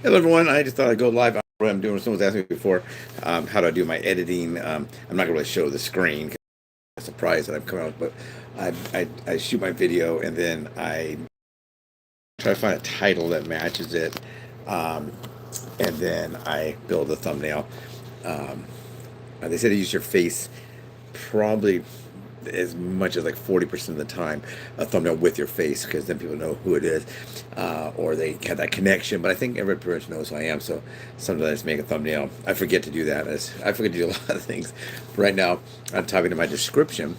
Hello, everyone. I just thought I'd go live on what I'm doing. Someone was asking me before how do I do my editing. I'm not going to really show the screen 'cause I'm surprised that I'm coming out, but I shoot my video and then I try to find a title that matches it, um, and then I build a thumbnail. Um, they said to use your face probably as much as like 40% of the time a thumbnail with your face because then people know who it is, or they have that connection. But I think everybody pretty much knows who I am, so sometimes I just make a thumbnail. I forget to do that. I forget to do a lot of things. Right now I'm typing in my description.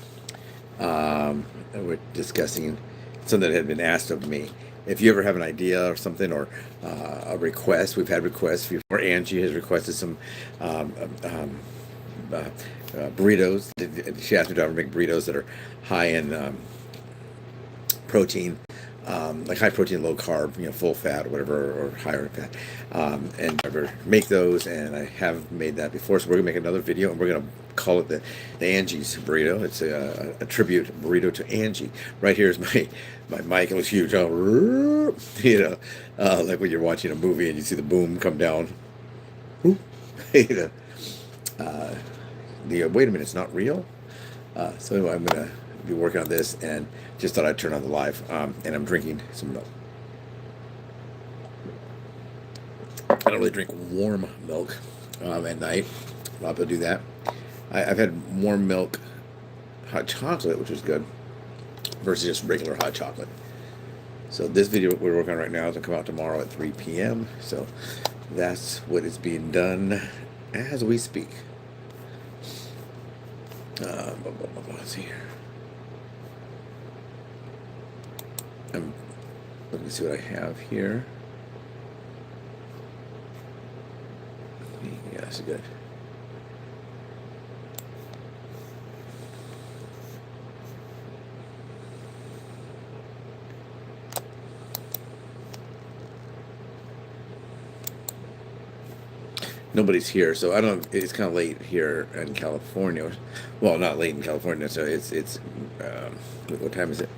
We're discussing something that had been asked of me. If you ever have an idea or something, or a request, we've had requests before. Angie has requested some um, um, uh, burritos. She asked me to ever make burritos that are high in protein, like high protein, low carb, full fat or whatever, or higher in fat. And I ever make those, and I have made that before. So we're gonna make another video, and we're gonna call it the Angie's burrito. It's a tribute burrito to Angie. Right here is my mic. It looks huge. Oh, like when you're watching a movie and you see the boom come down. you know, wait a minute, it's not real. So anyway, I'm gonna be working on this, and just thought I'd turn on the live. And I'm drinking some milk. I don't really drink warm milk at night. A lot of people do that. I've had warm milk, hot chocolate, which is good, versus just regular hot chocolate. So this video we're working on right now is gonna come out tomorrow at 3 p.m. So that's what is being done as we speak. Let's see here. I'm looking to see what I have here. Yeah, that's good. Nobody's here, so I don't. It's kind of late here in California. Well, not late in California. So it's what time is it?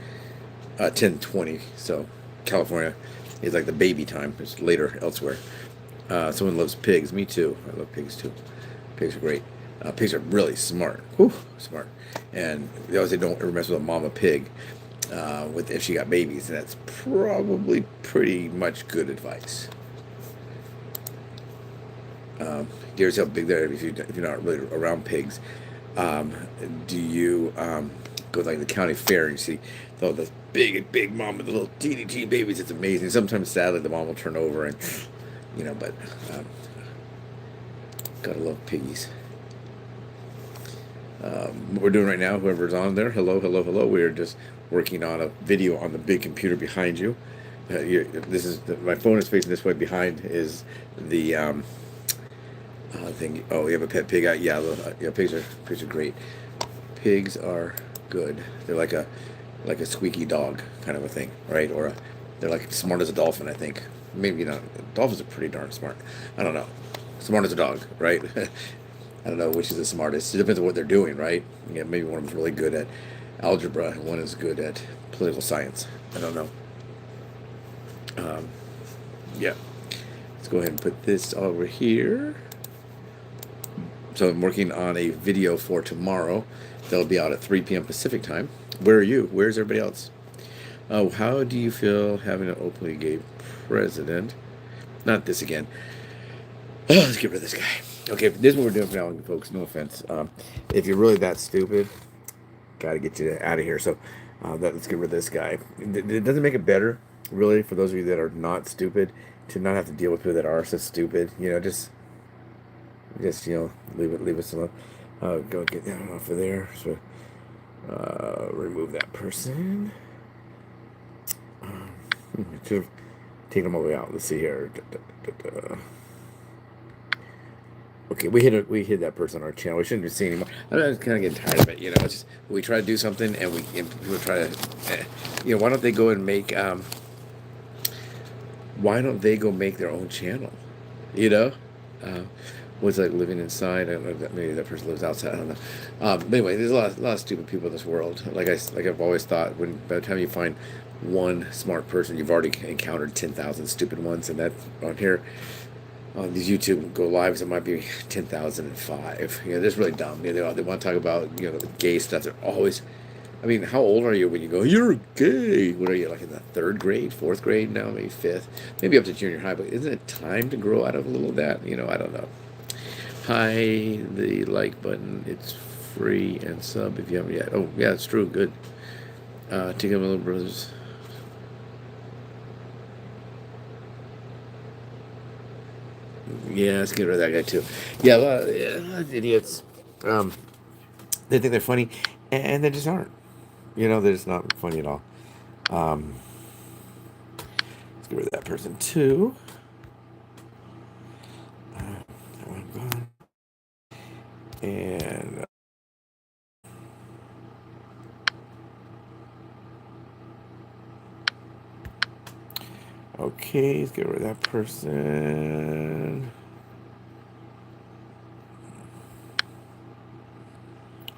10:20. So California is like the baby time. It's later elsewhere. Someone loves pigs. Me too. I love pigs too. Pigs are great. Pigs are really smart. Whew, smart. And they always say don't ever mess with a mama pig with if she got babies, and that's probably pretty much good advice. Here's how big they're if you're not really around pigs. Um, do you go to like the county fair and you see the big mom with the little teeny teeny babies? It's amazing. Sometimes sadly the mom will turn over and but gotta love piggies. What we're doing right now, whoever's on there, hello, hello, hello. We're just working on a video on the big computer behind you. This is my phone is facing this way. Behind is the thing. Oh, you have a pet pig? Yeah, yeah. Pigs are great. Pigs are good. They're like a squeaky dog kind of a thing, right? They're like smart as a dolphin. I think maybe not. Dolphins are pretty darn smart. I don't know. Smart as a dog, right? I don't know which is the smartest. It depends on what they're doing, right? Yeah, maybe one of them's really good at algebra and one is good at political science. I don't know. Yeah. Let's go ahead and put this over here. So I'm working on a video for tomorrow. That'll be out at 3 p.m. Pacific time. Where are you? Where's everybody else? Oh, how do you feel having an openly gay president? Not this again. Oh, let's get rid of this guy. Okay, this is what we're doing for now, folks. No offense. If you're really that stupid, got to get you out of here. So let's get rid of this guy. It doesn't make it better, really, for those of you that are not stupid, to not have to deal with people that are so stupid. Just leave us alone. Go get that off of there. So remove that person. Should have taken them all the way out. Let's see here. Okay, we hit that person on our channel. We shouldn't be seeing anymore. I'm kind of getting tired of it. It's just we try to do something and people try to, why don't they go and make why don't they go make their own channel? What's like living inside? I don't know if maybe that person lives outside. I don't know. But anyway, there's a lot of stupid people in this world. Like I've always thought, by the time you find one smart person. You've already encountered 10,000 stupid ones, and that on here on these YouTube go lives, it might be 10,005. You know, that's really dumb. You know, they want to talk about, you know, the gay stuff. They're always, I mean, how old are you when you go, you're gay? What are you, like in the third grade, fourth grade now, maybe fifth, maybe up to junior high? But isn't it time to grow out of a little of that? You know, I don't know. Hi, the like button. It's free and sub if you haven't yet. Oh, yeah, it's true. Good. Take up my little brothers. Yeah, let's get rid of that guy too. Yeah, a lot of idiots. Um, they think they're funny, and they just aren't. You know, they're just not funny at all. Um, let's get rid of that person too. That one gone. And okay, let's get rid of that person.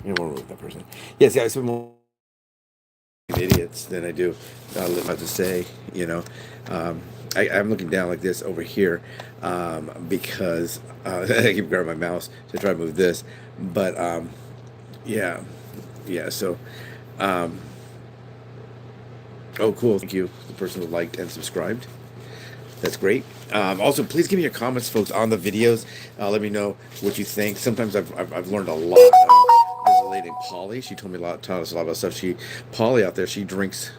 You know, we'll remove that person. Yes, yeah, I spend more idiots than I do what to say. You know, um, I'm looking down like this over here because I keep grabbing my mouse to try to move this. But yeah, yeah. So, um, oh, cool. Thank you, the person who liked and subscribed. That's great. Also, please give me your comments, folks, on the videos. Let me know what you think. Sometimes I've learned a lot. There's a lady named Polly. She told me a lot, taught us a lot about stuff. Polly out there, she drinks,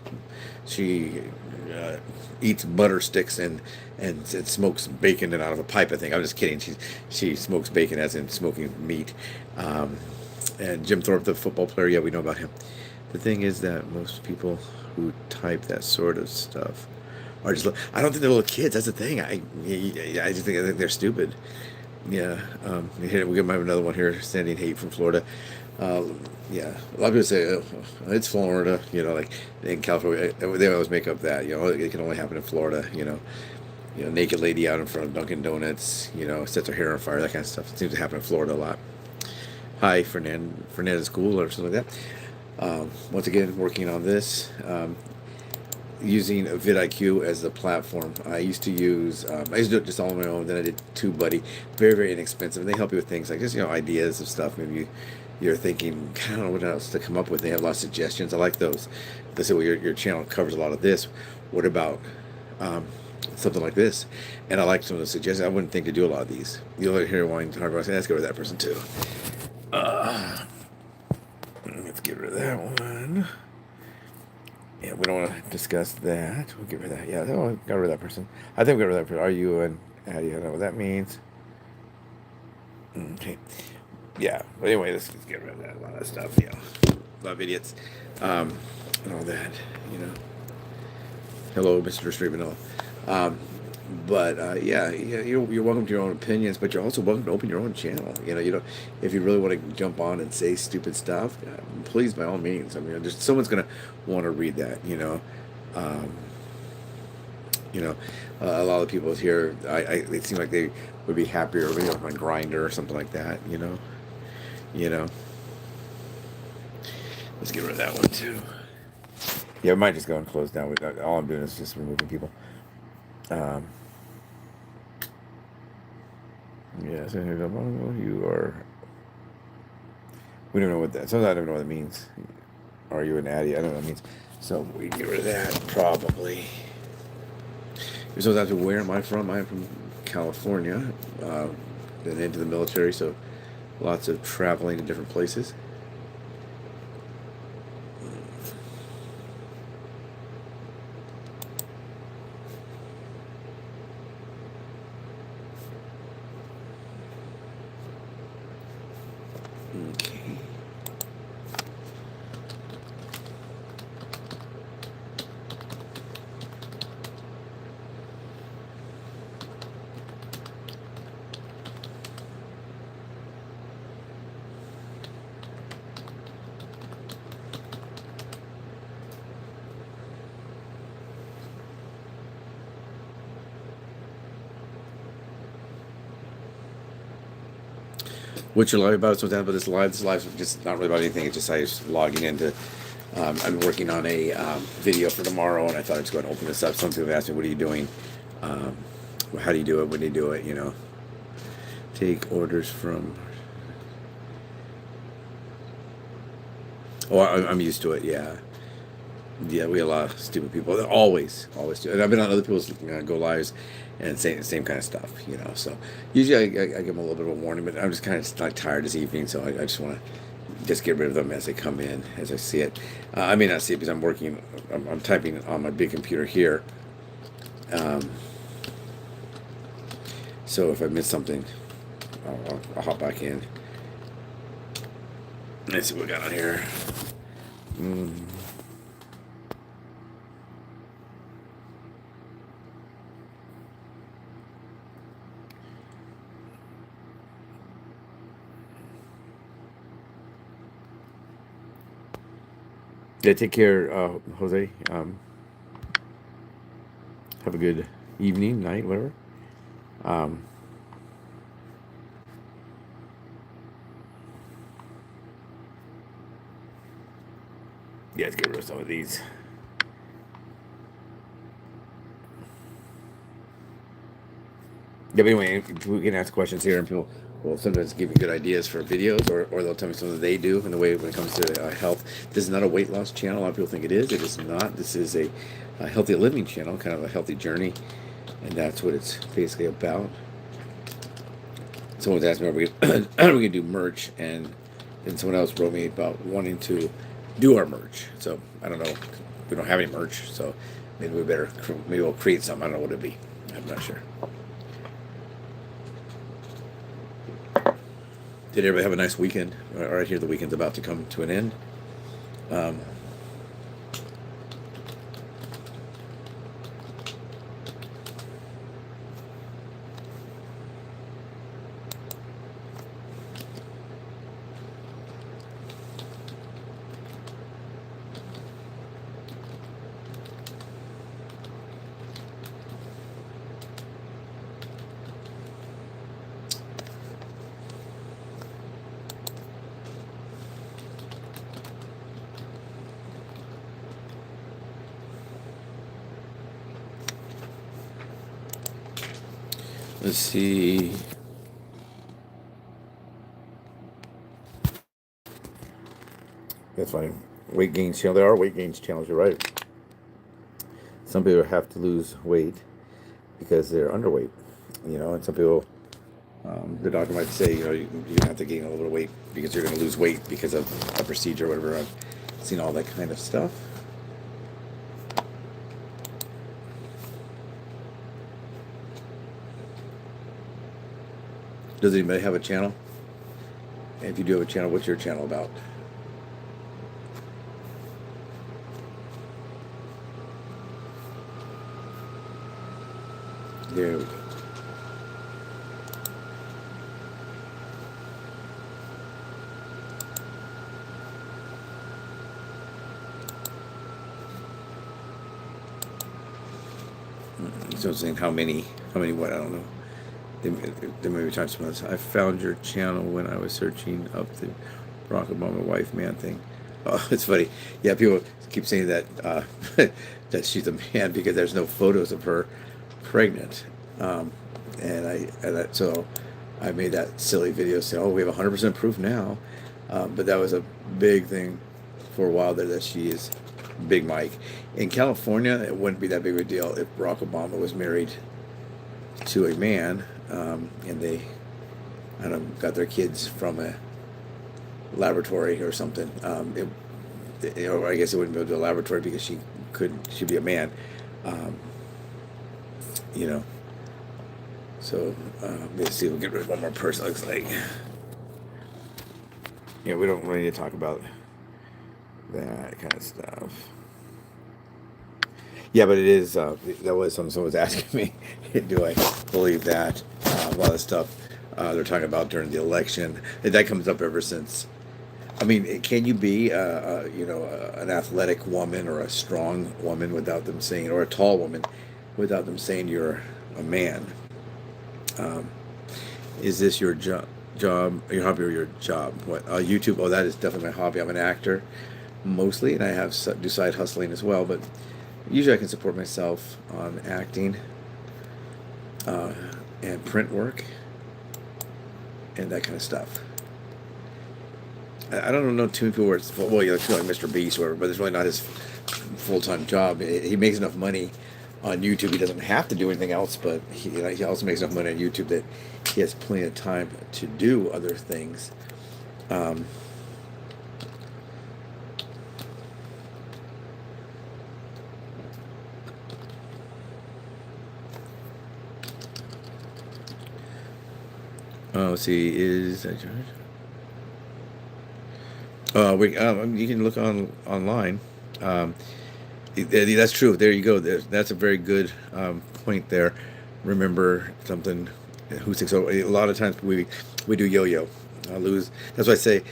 she eats butter sticks and smokes bacon and out of a pipe. I think I'm just kidding. She smokes bacon as in smoking meat. And Jim Thorpe, the football player, yeah, we know about him. The thing is that most people who type that sort of stuff are just. I don't think they're little kids. That's the thing. I just think they're stupid. Yeah. Here we might have another one here. Sending hate from Florida. Uh, yeah. A lot of people say oh, it's Florida. You know, like in California, they always make up that. You know, it can only happen in Florida. You know, naked lady out in front of Dunkin' Donuts. You know, sets her hair on fire. That kind of stuff. It seems to happen in Florida a lot. Hi, Fernandez School or something like that. Once again, working on this. Using vidIQ as the platform. I used to do it just all on my own. Then I did TubeBuddy, very very inexpensive. And they help you with things like just ideas of stuff. Maybe you're thinking, I don't know what else to come up with. They have a lot of suggestions. I like those. They say, well, your channel covers a lot of this. What about something like this? And I like some of the suggestions. I wouldn't think to do a lot of these. You'll hear wanting to talk about. Let's get rid of that person too. Let's get rid of that one. Yeah, we don't want to discuss that. We'll get rid of that. Yeah, oh, got rid of that person. I think we got rid of that person. Are you and Addie? I don't know what that means. Okay. Yeah. But anyway, let's get rid of that. A lot of stuff. Yeah. A lot of idiots. And all that. You know. Hello, Mr. Street Vanilla. But yeah, you're welcome to your own opinions, but you're also welcome to open your own channel. You know, if you really want to jump on and say stupid stuff, please, by all means. I mean, just someone's gonna want to read that. Um, a lot of people here, they seem like they would be happier, on Grinder or something like that. You know. Let's get rid of that one too. Yeah, we might just go and close down. All I'm doing is just removing people. Yeah, so you are. We don't know what that. Sometimes I don't know what it means. Are you an Addy? I don't know what it means. So we can get rid of that probably. You're supposed to have to. Where am I from? I'm from California. Been into the military, so lots of traveling to different places. Okay. What's your live about? Something about this live. This live's just not really about anything. It's just I just logging in to I'm working on a video for tomorrow, and I thought I'd just go ahead and open this up. Some people have asked me, "What are you doing? Um, how do you do it? When do you do it? You know, take orders from." Oh, I'm used to it. Yeah, yeah. We have a lot of stupid people. They always do. And I've been on other people's go lives, and same kind of stuff. You know, so usually I give them a little bit of a warning, but I'm just kind of like tired this evening, so I just want to just get rid of them as they come in, as I see it. I may not see it because I'm working. I'm typing on my big computer here. Um, so if I miss something, I'll hop back in. Let's see what we got on here. Yeah, take care, Jose. Have a good evening, night, whatever. Um, yeah, let's get rid of some of these. Yeah, but anyway, we can ask questions here, and people will sometimes give me good ideas for videos, or they'll tell me something they do in the way when it comes to health. This is not a weight loss channel. A lot of people think it is. It is not. This is a healthy living channel, kind of a healthy journey, and that's what it's basically about. Someone's asked me, are we going to do merch? And then someone else wrote me about wanting to do our merch. So I don't know. We don't have any merch, so maybe maybe we'll create something. I don't know what it'd be. I'm not sure. Did everybody have a nice weekend? All right, here the weekend's about to come to an end. Um, let's see. That's funny. Weight gains channel. There are weight gains channels. You're right. Some people have to lose weight because they're underweight. You know, and some people, the doctor might say, you know, you have to gain a little bit of weight because you're going to lose weight because of a procedure or whatever. I've seen all that kind of stuff. Does anybody have a channel? And if you do have a channel, what's your channel about? There we go. So I'm saying how many what, I don't know. They may be talking to someone else. I found your channel when I was searching up the Barack Obama wife man thing. Oh, it's funny. Yeah, people keep saying that that she's a man because there's no photos of her pregnant. So I made that silly video saying, "Oh, we have 100% proof now," but that was a big thing for a while there that she is Big Mike. In California, it wouldn't be that big of a deal if Barack Obama was married to a man, and they, I don't know, got their kids from a laboratory or something. I guess it wouldn't go to a laboratory because she'd be a man. Um, you know. So let's see if we can get rid of one more person. Looks like. Yeah, we don't really need to talk about that kind of stuff. Yeah, but it is. That was something someone was asking me. Do I believe that? A lot of stuff they're talking about during the election. That comes up ever since. I mean, can you be, an athletic woman or a strong woman without them saying, or a tall woman, without them saying you're a man? Is this your job, your hobby, or your job? What YouTube? Oh, that is definitely my hobby. I'm an actor. mostly, and I have do side hustling as well. But usually, I can support myself on acting uh, and print work and that kind of stuff. I don't know too many people where it's well, you know, like Mr. Beast, or whatever, but it's really not his full time job. He makes enough money on YouTube. He doesn't have to do anything else, but he also makes enough money on YouTube that he has plenty of time to do other things. Um, let's see, is that George? You can look online. Um, that's true. There you go. That's a very good point there. Remember something. Who thinks so? A lot of times we do yo-yo. I lose. That's why I say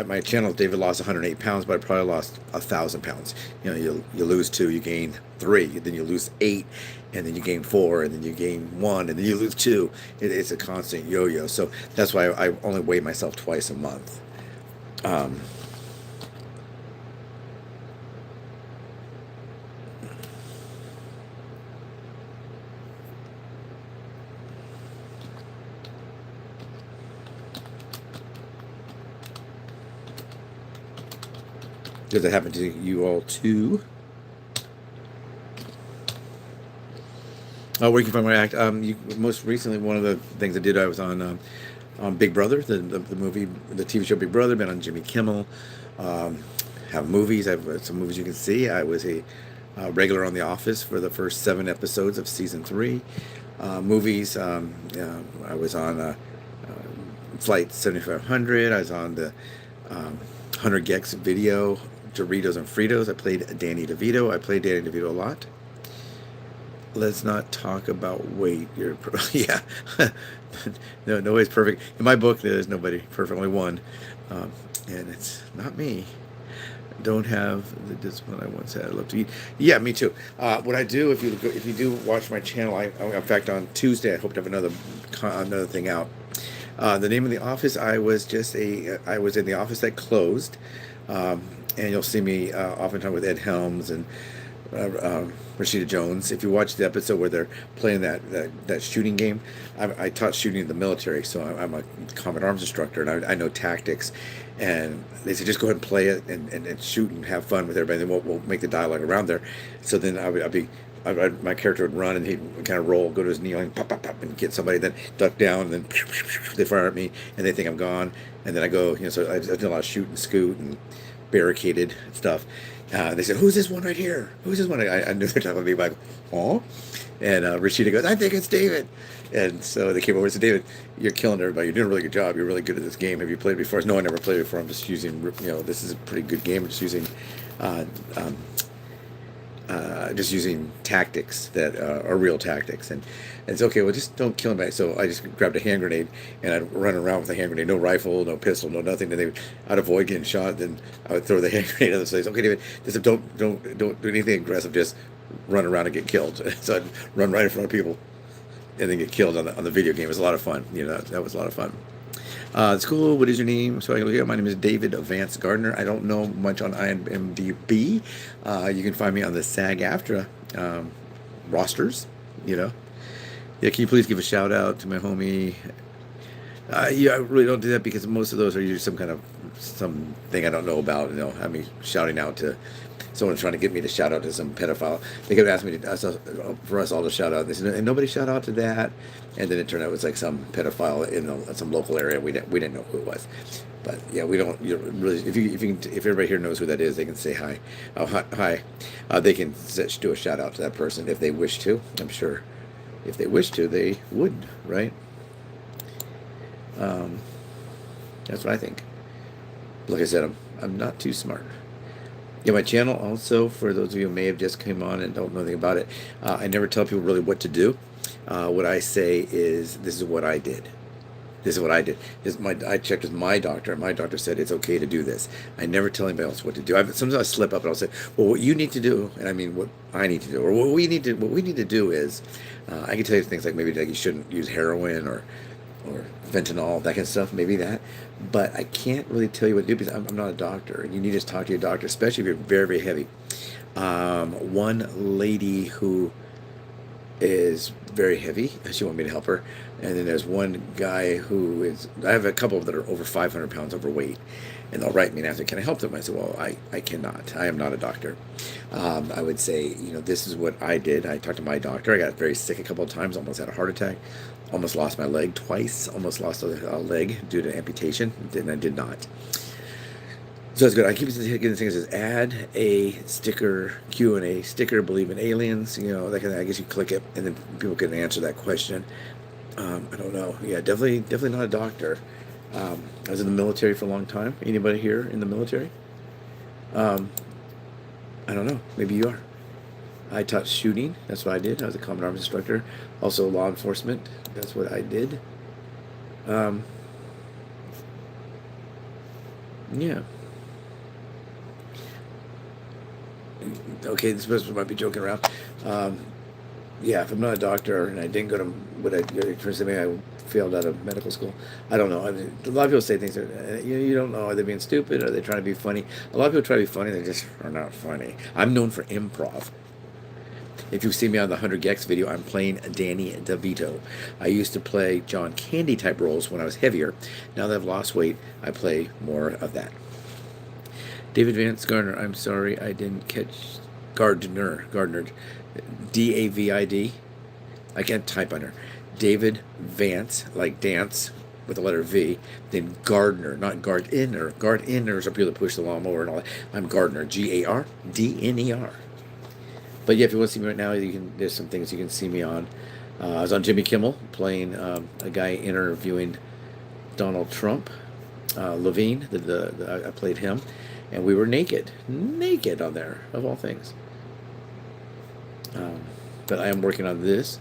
my channel. David lost 108 pounds, but I probably lost 1,000 pounds. You know, you lose 2, you gain 3, then you lose 8, and then you gain 4, and then you gain 1, and then you lose 2. It's a constant yo-yo. So that's why I only weigh myself twice a month. Um, Does it happen to you all too? Where you can find my act? Most recently, one of the things I did, I was on Big Brother, the movie, the TV show Big Brother. Been on Jimmy Kimmel. Um, have movies. I have some movies you can see. I was a regular on The Office for the first 7 episodes of season 3. Movies. I was on Flight 7500. I was on the 100 Gex video. Doritos and Fritos. I played Danny DeVito. I played Danny DeVito a lot. Let's not talk about weight. Yeah. No, nobody's perfect. In my book, there's nobody perfect. Only one, and it's not me. Don't have the discipline I once had. I love to eat. Yeah, me too. What I do, if you do watch my channel, in fact on Tuesday I hope to have another thing out. The name of the office, I was in the office that closed. And you'll see me oftentimes with Ed Helms and Rashida Jones. If you watch the episode where they're playing that shooting game, I taught shooting in the military, so I'm a combat arms instructor, and I know tactics. And they said, just go ahead and play it and shoot and have fun with everybody. And then we'll make the dialogue around there. So then my character would run, and he'd kind of roll, go to his knee, and pop, pop, pop, and get somebody, then duck down, and then they fire at me, and they think I'm gone. And then I go, so I did a lot of shoot and scoot and barricaded stuff. They said, "Who's this one right here? Who's this one?" I knew they're talking about me, like, "Oh," and Rashida goes, "I think it's David." And so they came over and said, "David, you're killing everybody. You're doing a really good job. You're really good at this game. Have you played before?" I said, "No, I never played before. I'm just using, this is a pretty good game. I'm uh, um, just using tactics that are real tactics." And it's okay. Well, just don't kill anybody. So I just grabbed a hand grenade, and I'd run around with a hand grenade. No rifle, no pistol, no nothing. And I'd avoid getting shot. Then I would throw the hand grenade on the place. "Okay, David, just don't do anything aggressive. Just run around and get killed." So I'd run right in front of people, and then get killed on the video game. It was a lot of fun. That was a lot of fun. It's cool. What is your name? So I can look at. My name is David Vance Gardner. I don't know much on IMDb. You can find me on the SAG-AFTRA rosters. Yeah, can you please give a shout out to my homie? Yeah, I really don't do that because most of those are usually something I don't know about. Have me shouting out to someone trying to get me to shout out to some pedophile. They kept asking me for us all to shout out. They said, "And nobody shout out to that." And then it turned out it was like some pedophile in some local area. We didn't know who it was. But yeah, we don't. Really, if everybody here knows who that is, they can say hi. Oh, hi. They can do a shout out to that person if they wish to. I'm sure if they wish to, they would, right? That's what I think. Like I said, I'm not too smart. Yeah, my channel also, for those of you who may have just come on and don't know anything about it, I never tell people really what to do. What I say is, this is what I did. This is what I did. I checked with my doctor, and my doctor said it's okay to do this. I never tell anybody else what to do. Sometimes I slip up and I'll say, "Well, what you need to do," and I mean what I need to do, or what we need to do is, I can tell you things like maybe like you shouldn't use heroin, or or fentanyl, that kind of stuff, maybe that. But I can't really tell you what to do because I'm not a doctor. You need to talk to your doctor, especially if you're very, very heavy. One lady who is very heavy, she wanted me to help her. And then there's one guy who is, I have a couple that are over 500 pounds overweight. And they'll write me and ask me, can I help them? I said, well, I cannot. I am not a doctor. I would say, this is what I did. I talked to my doctor. I got very sick a couple of times, almost had a heart attack, almost lost my leg twice, almost lost a leg due to amputation, and I did not. So it's good. I keep getting things says add a sticker, Q&A sticker, believe in aliens, that kind of thing. I guess you click it and then people can answer that question. I don't know. Yeah, definitely not a doctor. I was in the military for a long time. Anybody here in the military? Um, I don't know. Maybe you are. I taught shooting. That's what I did. I was a common arms instructor. Also law enforcement. That's what I did. Um, yeah. Okay, this person might be joking around. Um, yeah, if I'm not a doctor and I didn't go to what I failed out of medical school. I don't know. I mean, a lot of people say things that you don't know. Are they being stupid? Are they trying to be funny? A lot of people try to be funny. They just are not funny. I'm known for improv. If you see me on the 100 Gex video, I'm playing Danny DeVito. I used to play John Candy type roles when I was heavier. Now that I've lost weight, I play more of that. David Vance Gardner, I'm sorry I didn't catch Gardner, David. I can't type on her. David Vance, like dance with the letter V, then Gardner, not Gardner. Gardner's up here that push the lawnmower and all that. I'm Gardner, Gardner. But yeah, if you want to see me right now, there's some things you can see me on. I was on Jimmy Kimmel playing a guy interviewing Donald Trump, Levine. I played him, and we were naked on there of all things. But I am working on this.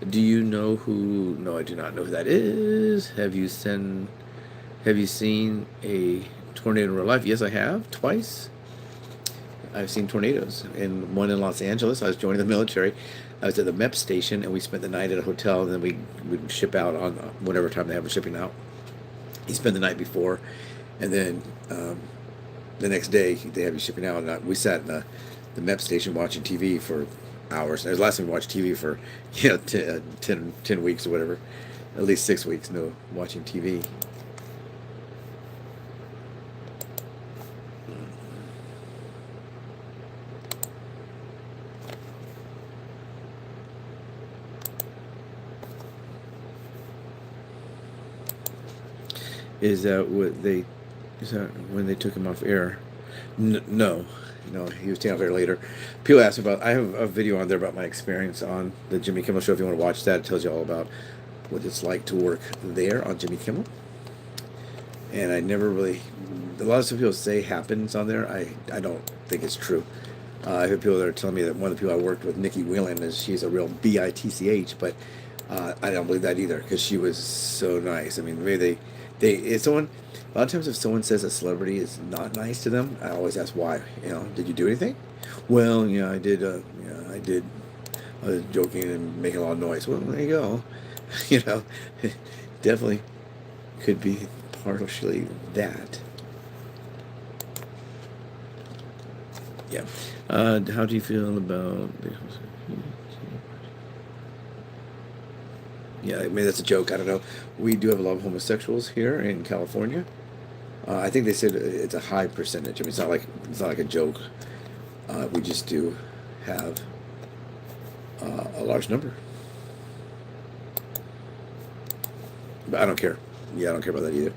Do you know who? No, I do not know who that is. Have you seen a tornado in real life? Yes, I have twice. I've seen tornadoes, and one in Los Angeles. I was joining the military. I was at the MEP station, and we spent the night at a hotel, and then we would ship out on whatever time they have us shipping out. You spend the night before, and then the next day they have you shipping out. And we sat in the MEP station watching TV for hours. It was the last time we watched TV for 10 weeks or whatever, at least 6 weeks. No watching TV. Is that what they? Is that when they took him off air? No, he was taken off air later. People ask about. I have a video on there about my experience on the Jimmy Kimmel Show. If you want to watch that, it tells you all about what it's like to work there on Jimmy Kimmel. And I never really. A lot of stuff people say happens on there. I don't think it's true. I have people that are telling me that one of the people I worked with, Nikki Whelan, she's a real bitch, but I don't believe that either because she was so nice. I mean, maybe it's someone. A lot of times, if someone says a celebrity is not nice to them, I always ask why. Did you do anything? Well, I did. I did. I was joking and making a lot of noise. Well, there you go. Definitely could be partially that. Yeah. How do you feel about? Yeah, I mean that's a joke. I don't know. We do have a lot of homosexuals here in California. I think they said it's a high percentage. I mean, it's not like a joke. We just do have a large number. But I don't care. Yeah, I don't care about that either.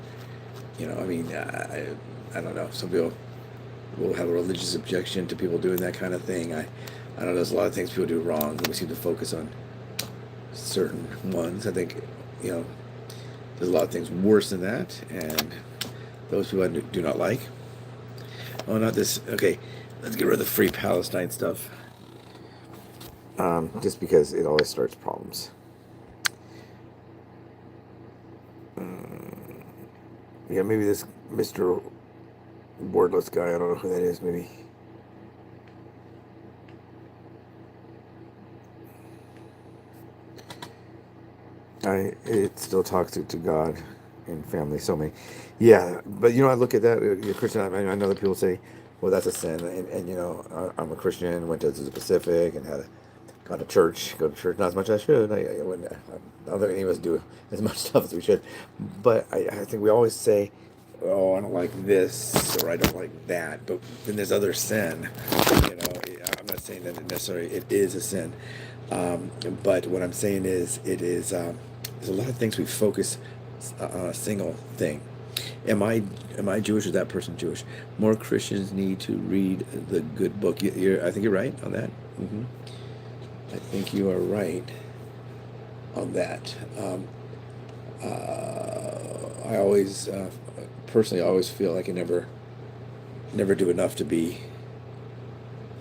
I mean, I don't know. Some people will have a religious objection to people doing that kind of thing. I don't know. There's a lot of things people do wrong. We seem to focus on certain ones. I think, there's a lot of things worse than that, and those people I do not like. Oh, not this. Okay, let's get rid of the Free Palestine stuff. Just because it always starts problems. Yeah, maybe this Mr. Wordless guy, I don't know who that is, maybe. It still talks to God and family. So many, yeah. But I look at that. You're Christian. I know that people say, "Well, that's a sin," and I'm a Christian. Went to the Pacific and had a gone to church. Go to church not as much as I should. I wouldn't. I don't think any of us do as much stuff as we should. But I think we always say, "Oh, I don't like this," or "I don't like that." But then there's other sin. I'm not saying that necessarily it is a sin. But what I'm saying is, there's a lot of things we focus on a single thing. Am I Jewish? Or is that person Jewish? More Christians need to read the good book. I think you're right on that. I think you are right on that. I always, personally, I always feel like I never do enough be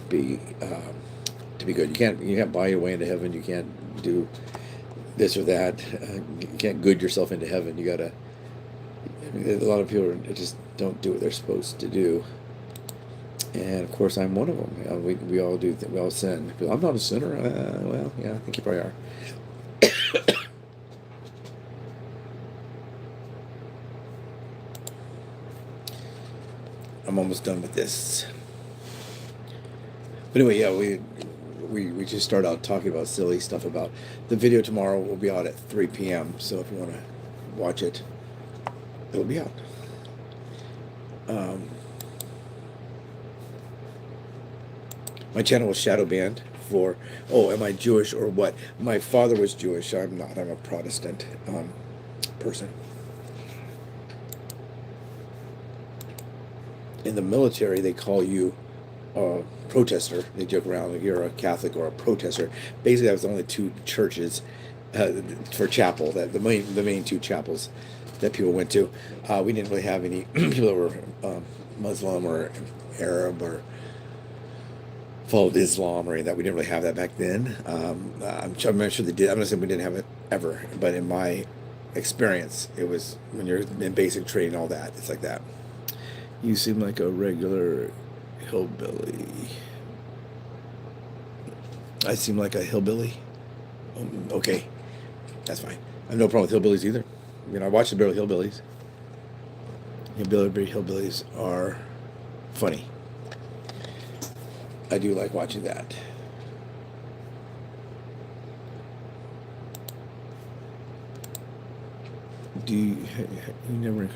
to be good. You can't buy your way into heaven. You can't do this or that. You can't good yourself into heaven. You gotta. I mean, a lot of people just don't do what they're supposed to do, and of course I'm one of them. We all do. We all sin. People, I'm not a sinner. Well, yeah, I think you probably are. I'm almost done with this. But anyway, yeah, we just started out talking about silly stuff. About the video tomorrow will be out at 3 p.m. So if you want to watch it, it'll be out. My channel was shadow banned for, oh, am I Jewish or what? My father was Jewish. I'm not. I'm a Protestant person. In the military, they call you a protester. They joke around like you're a Catholic or a protester. Basically, that was the only two churches for chapel, that the main two chapels that people went to. We didn't really have any people that were Muslim or Arab or followed Islam or any of that. We didn't really have that back then. I'm not sure they did. I'm not saying we didn't have it ever, but in my experience, it was when you're in basic training and all that. It's like that. You seem like a regular hillbilly. I seem like a hillbilly. Okay, that's fine. I have no problem with hillbillies either. I watch the Beverly Hillbillies. The Beverly Hillbillies are funny. I do like watching that. You never?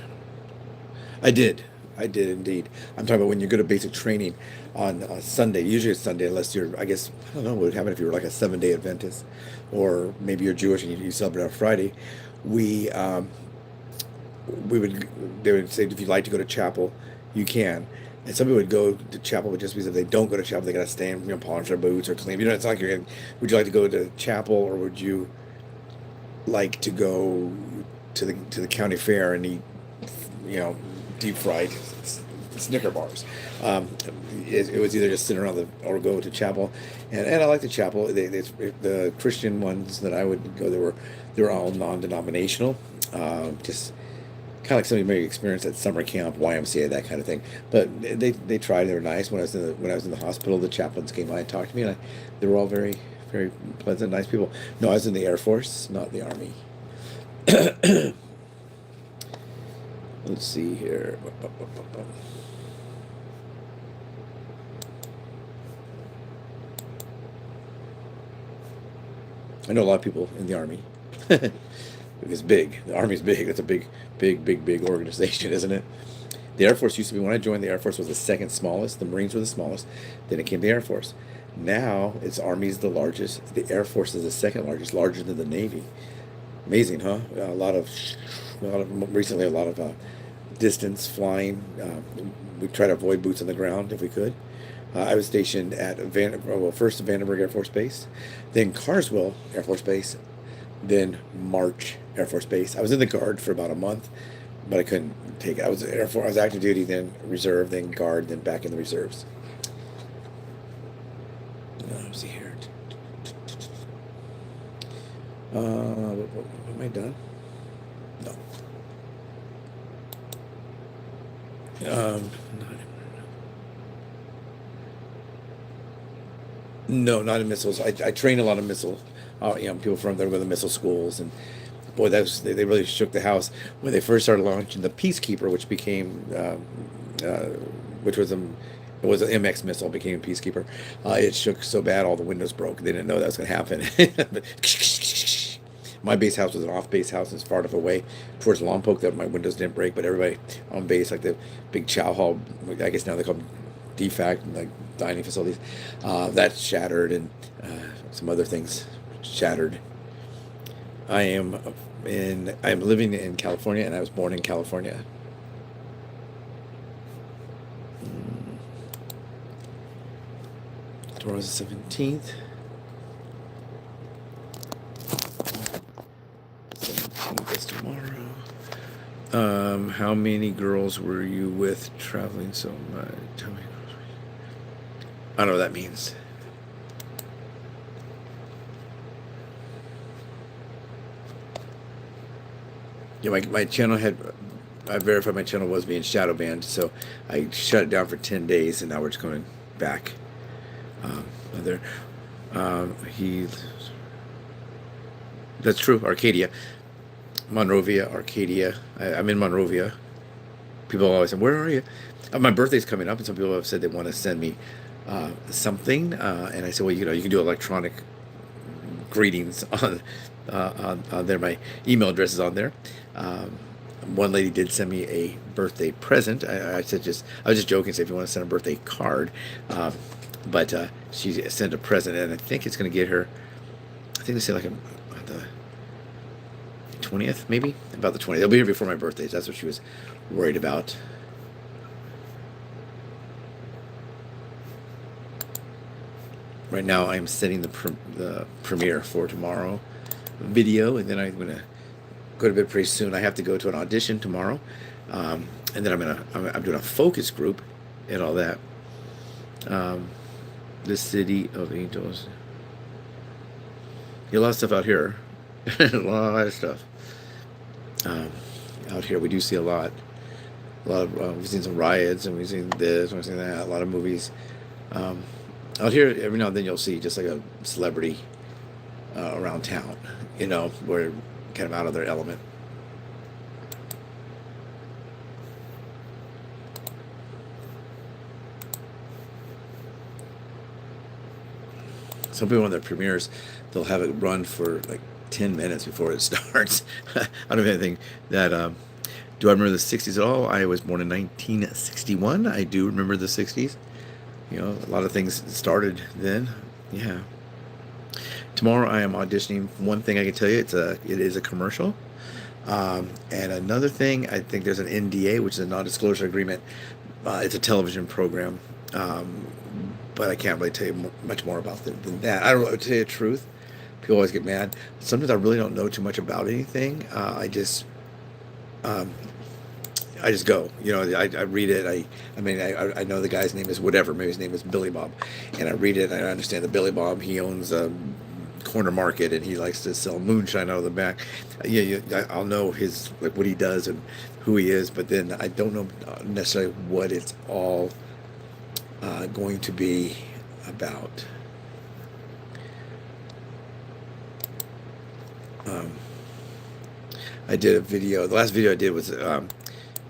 I did. I did indeed. I'm talking about when you go to basic training on Sunday. Usually it's Sunday, unless you're, I guess, I don't know what would happen if you were like a 7-day Adventist, or maybe you're Jewish and you celebrate on Friday. We they would say if you'd like to go to chapel, you can. And some people would go to chapel, but just because if they don't go to chapel, they gotta stand, polish their boots or clean. It's like would you like to go to chapel, or would you like to go to the county fair and eat, deep fried Snicker bars? It was either just sit around or go to chapel, and I like the chapel. The Christian ones that I would go, they were all non-denominational, just kind of like something maybe experienced at summer camp, YMCA, that kind of thing. But they tried. They were nice. When I was in the hospital, the chaplains came by and talked to me, and they were all very, very pleasant, nice people. No, I was in the Air Force, not the Army. Let's see here. I know a lot of people in the Army. It's big. The Army's big. It's a big, big, big, big organization, isn't it? The Air Force used to be, when I joined, the Air Force was the second smallest. The Marines were the smallest. Then it came the Air Force. Now it's Army's the largest. The Air Force is the second largest, larger than the Navy. Amazing, huh? Recently, a lot of distance flying. We try to avoid boots on the ground if we could. I was stationed at first Vandenberg Air Force Base, then Carswell Air Force Base, then March Air Force Base. I was in the Guard for about a month, but I couldn't take it. I was Air Force. I was active duty, then reserve, then Guard, then back in the reserves. Let's see here. Am I done? No. No, not in missiles. I train a lot of missile. People from there go to missile schools, and boy, they really shook the house when they first started launching the Peacekeeper, uh, which was it was an MX missile, became Peacekeeper. It shook so bad all the windows broke. They didn't know that was going to happen. But my base house was an off base house. It's far enough away towards Lompoc that my windows didn't break. But everybody on base, like the big chow hall, I guess now they call them DFAC, like dining facilities, that shattered, and some other things shattered. I am I'm living in California, and I was born in California. Tomorrow's the 17th. 17th is tomorrow. How many girls were you with traveling so much? How many girls? I don't know what that means. Yeah, my channel had, I verified my channel was being shadow banned, so I shut it down for 10 days, and now we're just going back. There, he, that's true, Arcadia. Monrovia, Arcadia. I'm in Monrovia. People always say, "Where are you?" My birthday's coming up, and some people have said they want to send me something, and I said, "Well, you can do electronic greetings on there. My email address is on there." One lady did send me a birthday present. I said I was just joking, say if you want to send a birthday card, but she sent a present, and I think it's going to get her. I think they say like the 20th, maybe about the 20th. They'll be here before my birthday. So that's what she was worried about. Right now, I'm setting the premiere for tomorrow video, and then I'm gonna go to bed pretty soon. I have to go to an audition tomorrow, and then I'm doing a focus group and all that. The city of angels. A lot of stuff out here. A lot of stuff. Out here, we do see a lot. We've seen some riots, and we've seen this, we've seen that. A lot of movies. Out here, every now and then you'll see just like a celebrity around town. Where kind of out of their element. Some people on their premieres, they'll have it run for like 10 minutes before it starts. I don't have anything that. Do I remember the 60s at all? I was born in 1961. I do remember the 60s. A lot of things started then. Yeah. Tomorrow I am auditioning. One thing I can tell you, it is a commercial. And another thing, I think there's an NDA, which is a non-disclosure agreement. It's a television program. But I can't really tell you much more about than that. I don't know, to tell you the truth. People always get mad. Sometimes I really don't know too much about anything. I just go. I read it. I know the guy's name is whatever. Maybe his name is Billy Bob, and I read it. And I understand that Billy Bob, he owns a corner market, and he likes to sell moonshine out of the back. I'll know what he does and who he is, but then I don't know necessarily what it's all going to be about. I did a video. The last video I did was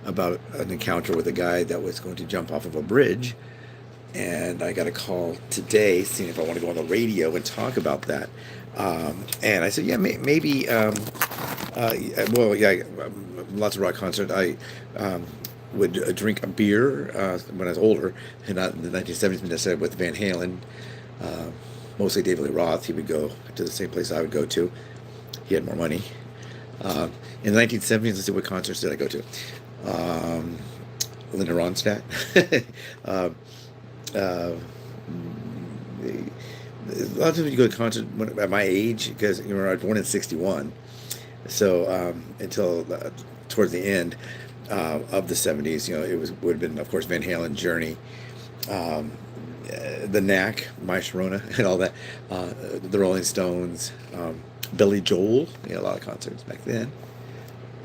about an encounter with a guy that was going to jump off of a bridge, and I got a call today seeing if I want to go on the radio and talk about that. And I said, yeah, maybe. Well, yeah, lots of rock concerts. I would drink a beer when I was older, and not in the 1970s necessarily with Van Halen. Mostly David Lee Roth. He would go to the same place I would go to. He had more money. In the 1970s, let's see, what concerts did I go to? Linda Ronstadt. A lot of times you go to concerts at my age, because I was born in '61, so until towards the end of the '70s, would have been, of course, Van Halen, Journey, the Knack, My Sharona, and all that, the Rolling Stones, Billy Joel. A lot of concerts back then.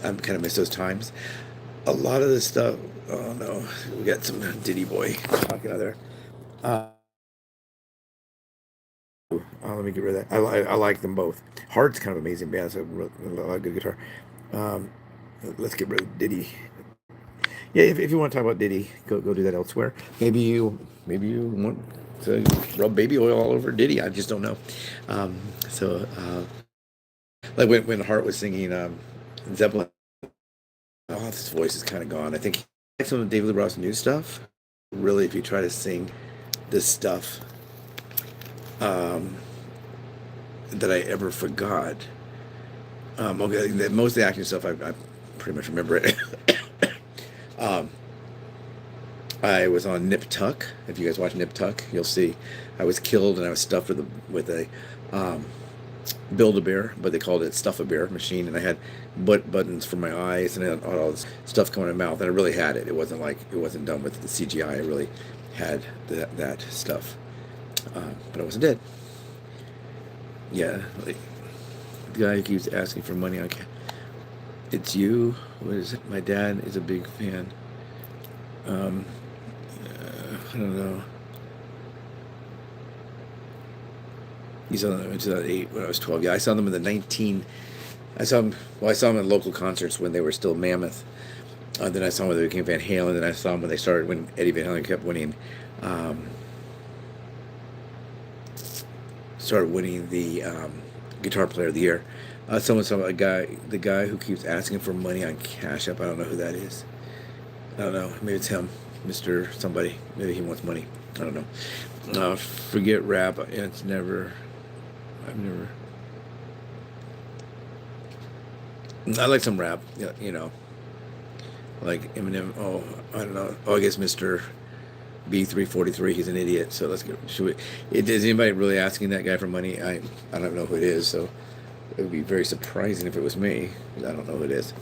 I kind of miss those times. A lot of this stuff. Oh no, we got some Diddy Boy talking out there. Let me get rid of that. I like them both. Heart's kind of amazing band. So a lot of good guitar. Um, let's get rid of Diddy. Yeah, if you want to talk about Diddy, go do that elsewhere. Maybe you want to rub baby oil all over Diddy. I just don't know. Um, like when Hart was singing Zeppelin, oh, his voice is kind of gone. I think like some of David Lee Roth's new stuff. Really, if you try to sing this stuff um, that I ever forgot. Okay, most of the acting stuff I pretty much remember it. um, I was on Nip Tuck. If you guys watch Nip Tuck, you'll see I was killed and I was stuffed with a Build-A-Bear, but they called it Stuff-A-Bear machine, and I had buttons for my eyes and I had all this stuff coming in my mouth, and I really had it. It wasn't like it wasn't done with the CGI. I really had that stuff, but I wasn't dead. Yeah, like the guy who keeps asking for money on. It's you. What is it? My dad is a big fan. Um, I don't know. He's on in 2008 when I was 12. Yeah, I saw them in the 19. I saw them. Well, I saw them in local concerts when they were still Mammoth. Then I saw them when they became Van Halen. Then I saw them when they started when Eddie Van Halen kept winning. Um, started winning the Guitar Player of the Year. Someone saw the guy who keeps asking for money on Cash App. I don't know who that is. I don't know. Maybe it's him, Mr. Somebody. Maybe he wants money. I don't know. Forget rap. It's never. I've never. I like some rap. Yeah, like Eminem. Oh, I don't know. Oh, I guess Mr. B343. He's an idiot. So let's get. Is anybody really asking that guy for money? I don't know who it is. So it would be very surprising if it was me. I don't know who it is.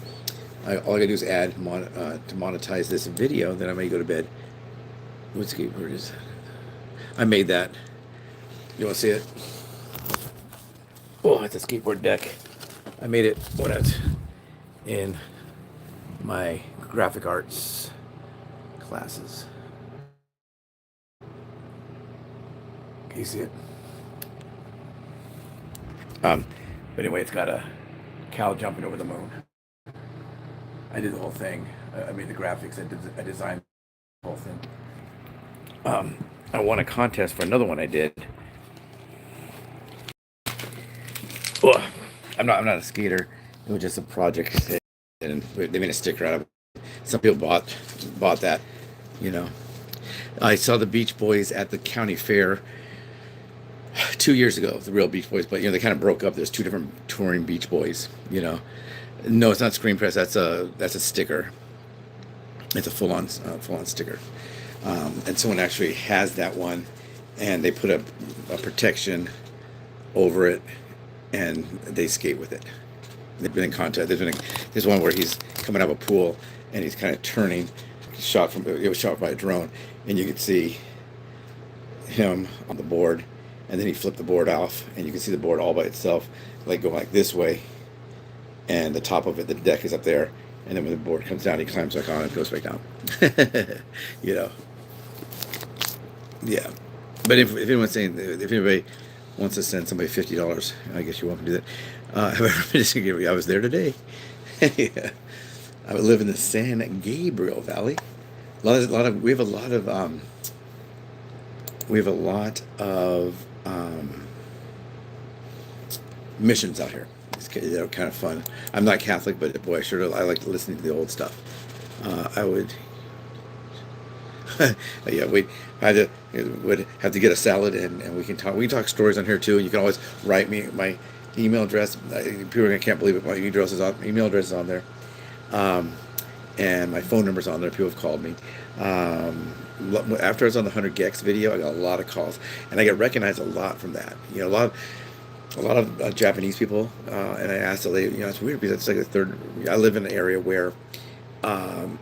All I gotta do is add to monetize this video. Then I may go to bed. What skateboard is that? I made that. You want to see it? Oh, it's a skateboard deck. I made it when I was in my graphic arts classes. Can you see it? But anyway, it's got a cow jumping over the moon. I did the whole thing. I made the graphics. I designed the whole thing. I won a contest for another one I did. Ugh. I'm not a skater. It was just a project, and they made a sticker out of it. Some people bought that. You know, I saw the Beach Boys at the county fair 2 years ago. The real Beach Boys, but they kind of broke up. There's two different touring Beach Boys. No, it's not screen press. That's a sticker. It's a full on sticker. And someone actually has that one, and they put a protection over it, and they skate with it. They've been in contact. There's one where he's coming out of a pool, and he's kind of turning. It was shot by a drone, and you could see him on the board, and then he flipped the board off, and you can see the board all by itself, like going like this way, and the top of it, the deck is up there, and then when the board comes down, he climbs back on and goes back down. you know. Yeah, but if anybody wants to send somebody $50, I guess you're welcome to do that. Have I ever been to San Gabriel? I was there today. Yeah. I live in the San Gabriel Valley. We have a lot of missions out here. They're kind of fun. I'm not Catholic, but boy, I like listening to the old stuff. I would. Yeah, would have to get a salad, and we can talk stories on here too. And you can always write me my email address. People can't believe it. My email address is on there, and my phone number's on there. People have called me. After I was on the 100 Gex video, I got a lot of calls, and I got recognized a lot from that. A lot of Japanese people, and I asked the lady. It's weird because it's like the third. I live in an area where.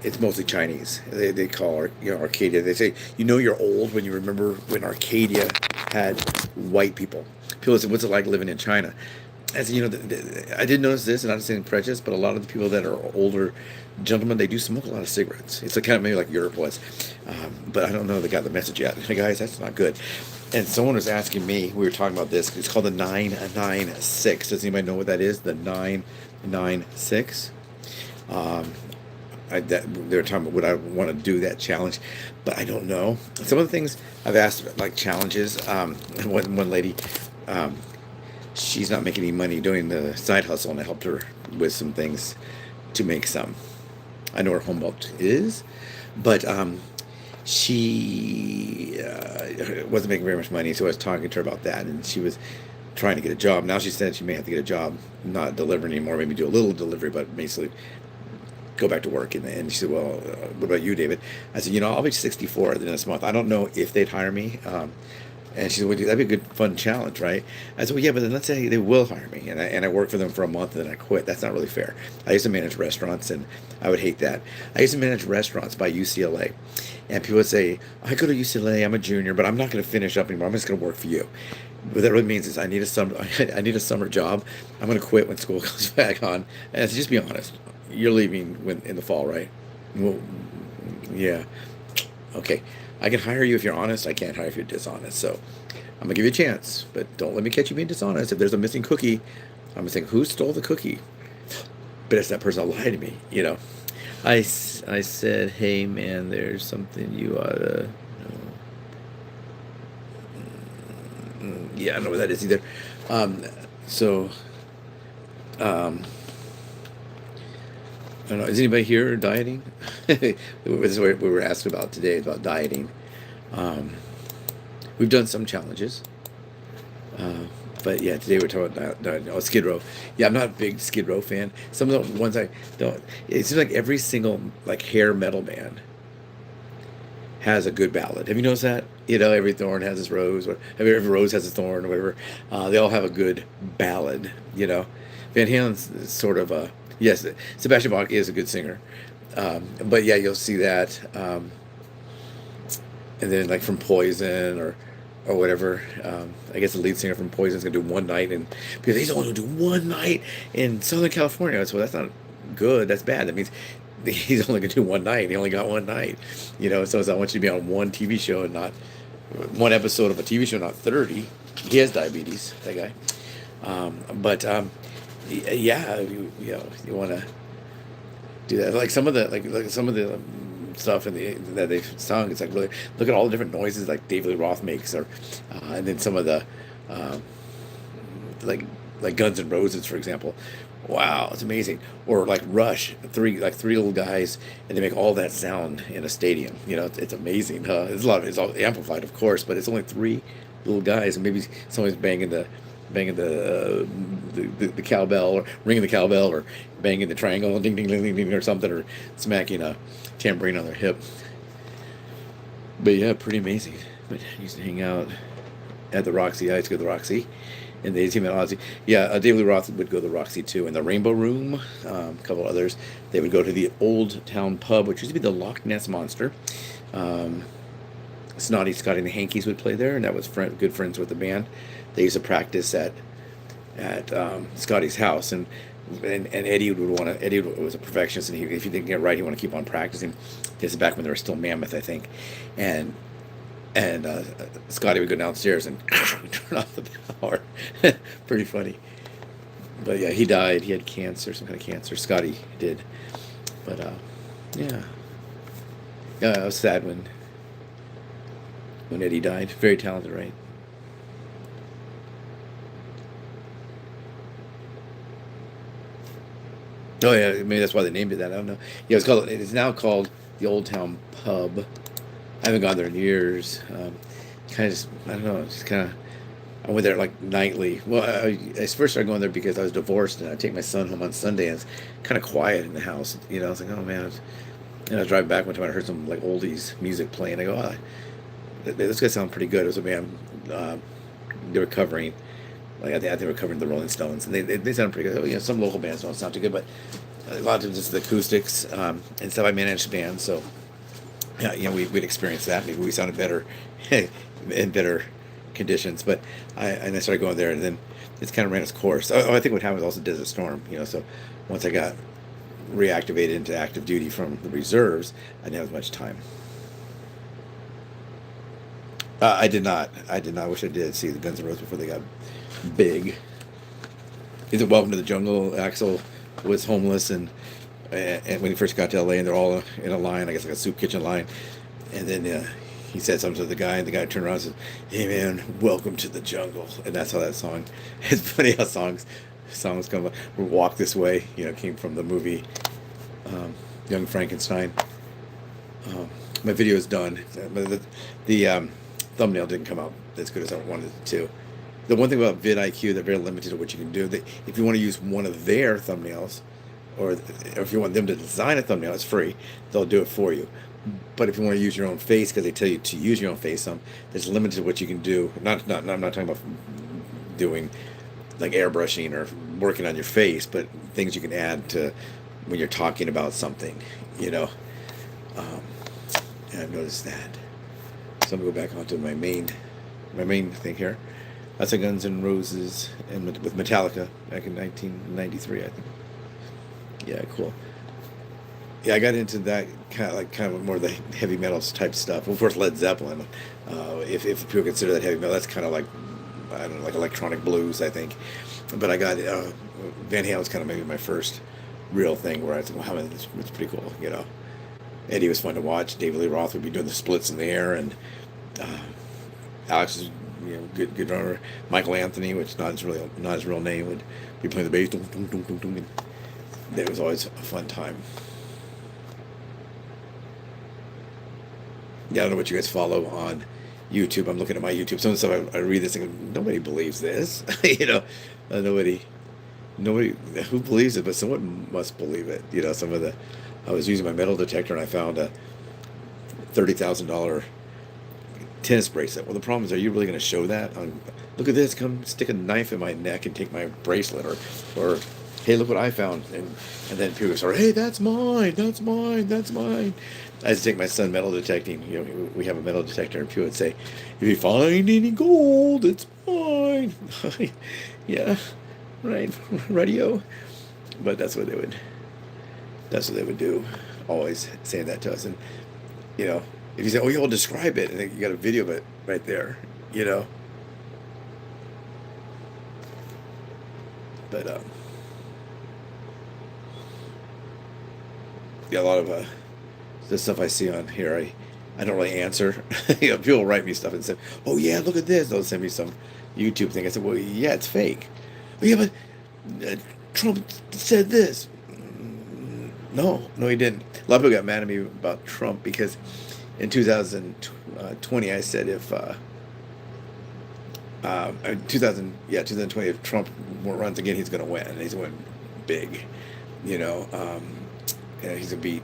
It's mostly Chinese. They call Arcadia. They say you're old when you remember when Arcadia had white people. People say, "What's it like living in China?" As I did notice this, and I'm not saying prejudice, but a lot of the people that are older gentlemen, they do smoke a lot of cigarettes. It's kind of maybe like Europe was, but I don't know if they got the message yet. Hey guys, that's not good. And someone was asking me, we were talking about this. It's called the 996. Does anybody know what that is? The 996. Um, they were talking about would I want to do that challenge, but I don't know. Some of the things I've asked, like challenges. One lady, um, she's not making any money doing the side hustle, and I helped her with some things to make some. I know where Humboldt is, but she wasn't making very much money, so I was talking to her about that, and she was trying to get a job. Now she said she may have to get a job, not delivering anymore, maybe do a little delivery, but basically go back to work. And she said, well, what about you, David? I said, I'll be 64 at the end of this month. I don't know if they'd hire me. And she said, well, that'd be a good, fun challenge, right? I said, well, yeah, but then let's say they will hire me, and I work for them for a month, and then I quit. That's not really fair. I used to manage restaurants, and I would hate that. I used to manage restaurants by UCLA, and people would say, I go to UCLA, I'm a junior, but I'm not going to finish up anymore. I'm just going to work for you. What that really means is I need a summer, I need a summer job. I'm going to quit when school comes back on. And I said, just be honest. You're leaving in the fall, right? Well, yeah. Okay. I can hire you if you're honest. I can't hire if you're dishonest. So I'm gonna give you a chance, but don't let me catch you being dishonest. If there's a missing cookie, I'm gonna think, who stole the cookie? But it's that person that lied to me. I said, hey man, there's something you ought to know. Yeah, I don't know what that is either. So, um, I don't know. Is anybody here dieting? This is what we were asked about today, about dieting. Um, we've done some challenges. Uh, but yeah, today we're talking about dieting. Oh, Skid Row. Yeah, I'm not a big Skid Row fan. Some of the ones I don't. It seems like every single hair metal band has a good ballad. Have you noticed that? Every thorn has its rose, or every rose has its thorn, or whatever. They all have a good ballad. Van Halen's sort of a yes. Sebastian Bach is a good singer, but yeah, you'll see that. And then like from Poison or whatever. I guess the lead singer from Poison is gonna do one night, and because he's only gonna do one night in Southern California, so that's not good. That's bad. That means he's only gonna do one night. He only got one night. So I want you to be on one TV show and not one episode of a TV show, not 30. He has diabetes, that guy. But yeah, you want to do that. Like some of the like some of the stuff that they've sung. It's like really look at all the different noises like David Lee Roth makes, or and then some of the um, like Guns N' Roses, for example. Wow, it's amazing. Or like Rush, three little guys, and they make all that sound in a stadium. It's amazing. It's a lot of it's all amplified, of course, but it's only three little guys, and maybe someone's banging the cowbell, or ringing the cowbell, or banging the triangle, ding ding ding ding ding, or something, or smacking a tambourine on their hip. But yeah, pretty amazing. But I used to hang out at the Roxy. I used to go to the Roxy, and they team at Ozzy. Yeah, David Lee Roth would go to the Roxy too, and the Rainbow Room, a couple others. They would go to the Old Town Pub, which used to be the Loch Ness Monster. Um, Snotty Scotty and the Hankies would play there, and that was good friends with the band. They used to practice at Scotty's house, and Eddie would want to. Eddie was a perfectionist, and if he didn't get it right, he wanted to keep on practicing. This is back when they were still Mammoth, I think, and Scotty would go downstairs and turn off the power. Pretty funny. But yeah, he died. He had cancer, some kind of cancer. Scotty did, but yeah, I was sad when Eddie died. Very talented, right? Oh yeah, maybe that's why they named it that. I don't know. Yeah, it's now called the Old Town Pub. I haven't gone there in years. Kind of just, I don't know. Just kind of, I went there like nightly. Well, I first started going there because I was divorced, and I take my son home on Sunday, and it's kind of quiet in the house. I was like, oh man. And I was driving back one time, and I heard some like oldies music playing. I go, oh, this guy sounds pretty good. It was a band. They were covering. Like I think they were covering the Rolling Stones, and they sound pretty good. Some local bands don't sound too good, but a lot of times it's the acoustics and stuff. I managed bands, so yeah, we'd experience that. Maybe we sounded better in better conditions. But I started going there, and then it's kind of ran its course. I think what happened was also Desert Storm. So once I got reactivated into active duty from the reserves, I didn't have as much time. I did not. I did not. I wish I did see the Guns N' Roses before they got big. Is it Welcome to the Jungle? Axel was homeless, and when he first got to LA, and they're all in a line, I guess like a soup kitchen line, and then he said something to the guy, and the guy turned around and said, "Hey man, welcome to the jungle," and that's how that song. It's funny how songs come. Walk This Way, came from the movie Young Frankenstein. My video is done, but the thumbnail didn't come out as good as I wanted it to. The one thing about vidIQ, they're very limited to what you can do. If you want to use one of their thumbnails, or if you want them to design a thumbnail, it's free. They'll do it for you. But if you want to use your own face, because they tell you to use your own face, there's limited to what you can do. I'm not talking about doing like airbrushing or working on your face, but things you can add to when you're talking about something, And I've noticed that. So I'm gonna go back onto my main thing here. That's a Guns N' Roses and with Metallica back in 1993, I think. Yeah, cool. Yeah, I got into that kind of more the heavy metal type stuff. Of course, Led Zeppelin. If people consider that heavy metal, that's kind of like, I don't know, like electronic blues, I think. But I got Van Halen's kind of maybe my first real thing where I thought, wow, it's pretty cool. Eddie was fun to watch. David Lee Roth would be doing the splits in the air, and Alex is good drummer. Michael Anthony, which is not his real name, would be playing the bass. Dum, dum, dum, dum, dum, and it was always a fun time. Yeah, I don't know what you guys follow on YouTube. I'm looking at my YouTube. Some of the stuff I read this and go, nobody believes this. Nobody who believes it, but someone must believe it. I was using my metal detector and I found a $30,000 tennis bracelet. Well, the problem is, are you really going to show that? Look at this! Come stick a knife in my neck and take my bracelet, or hey, look what I found, and then people start, hey, that's mine, that's mine, that's mine. I just take my son metal detecting. We have a metal detector, and people would say, if you find any gold, it's mine. Yeah, right, radio. But that's what they would do, always saying that to us. And if you say, oh yeah, well, describe it, and then you got a video of it right there, but yeah, a lot of the stuff I see on here, I don't really answer. People write me stuff and say, oh yeah, look at this. They'll send me some YouTube thing. I said, well, yeah, it's fake. Oh, yeah, but Trump said this. No, he didn't. A lot of people got mad at me about Trump because in 2020 I said if 2020, if Trump runs again, he's going to win, and he's going to win big. And he'll beat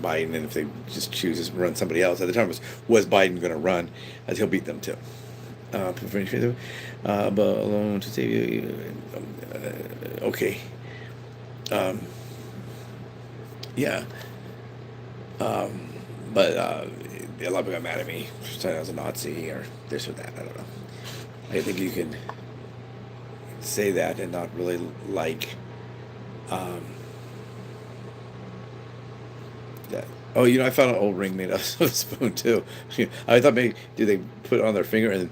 Biden, and if they just choose to run somebody else, at the time was Biden going to run, as he'll beat them too. But alone to save you. Okay. Yeah. But a lot of people got mad at me for saying I was a Nazi or this or that. I don't know. I think you can say that and not really like that. Oh, I found an old ring made out of a spoon too. I thought maybe they put it on their finger and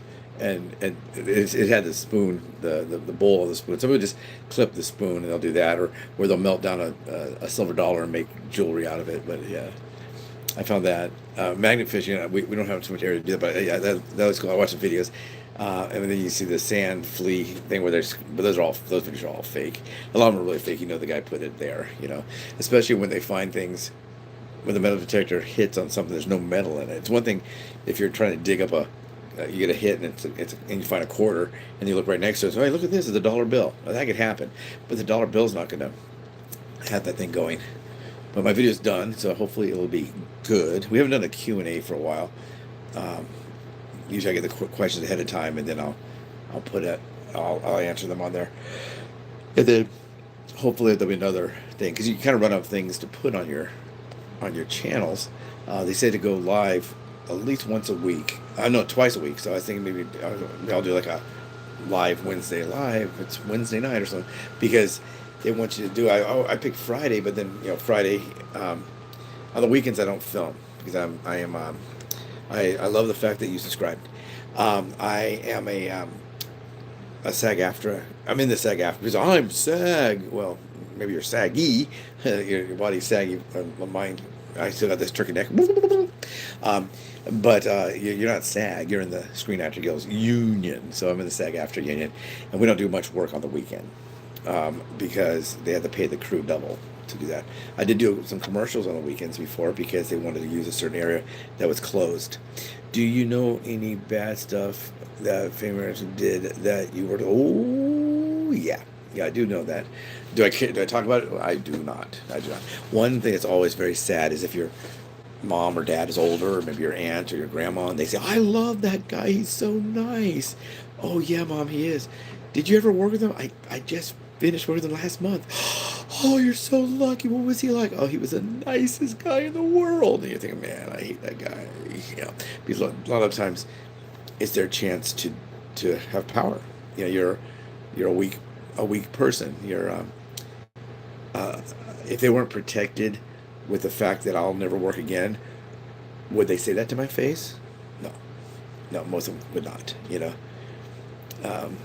it had the spoon, the bowl of the spoon. Somebody just clip the spoon and they'll do that, or where they'll melt down a silver dollar and make jewelry out of it. But yeah, I found that magnet fishing. We don't have too much area to do that, but yeah, that was cool. I watched the videos, and then you see the sand flea thing where but those videos are all fake. A lot of them are really fake. The guy put it there. Especially when they find things. When the metal detector hits on something, there's no metal in it. It's one thing if you're trying to dig up you get a hit and and you find a quarter and you look right next to it. So, hey, look at this! It's a dollar bill. Well, that could happen, but the dollar bill's not going to have that thing going. But my video's done, so hopefully it'll be good. We haven't done a Q&A for a while. Usually I get the questions ahead of time, and then I'll answer them on there, and then hopefully there'll be another thing, because you kind of run out of things to put on your channels. They say to go live at least once a week. No, twice a week. So I was thinking maybe I'll do like a live Wednesday live. It's Wednesday night or something, because they want you to do. I picked Friday, but then Friday on the weekends I don't film because I am I love the fact that you subscribed. I am a SAG-AFTRA. I'm in the SAG-AFTRA because I'm SAG. Well, maybe you're saggy. Your body's saggy. Mine, I still got this turkey neck. Um, but you're not SAG. You're in the Screen Actor Guilds Union. So I'm in the SAG-AFTRA Union, and we don't do much work on the weekend because they had to pay the crew double to do that. I did do some commercials on the weekends before because they wanted to use a certain area that was closed. Do you know any bad stuff that Famous did that you were? Oh yeah, yeah, I do know that. Do I talk about it? I do not. I do not. One thing that's always very sad is if your mom or dad is older, or maybe your aunt or your grandma, and they say, "I love that guy. He's so nice." Oh yeah, mom, he is. Did you ever work with him? I just finished working with him last month. Oh, you're so lucky. What was he like? Oh, he was the nicest guy in the world. And you're thinking, man, I hate that guy. Because a lot of times it's their chance to have power. You're a weak person. Uh, if they weren't protected with the fact that I'll never work again, would they say that to my face? No, no, most of them would not. Um,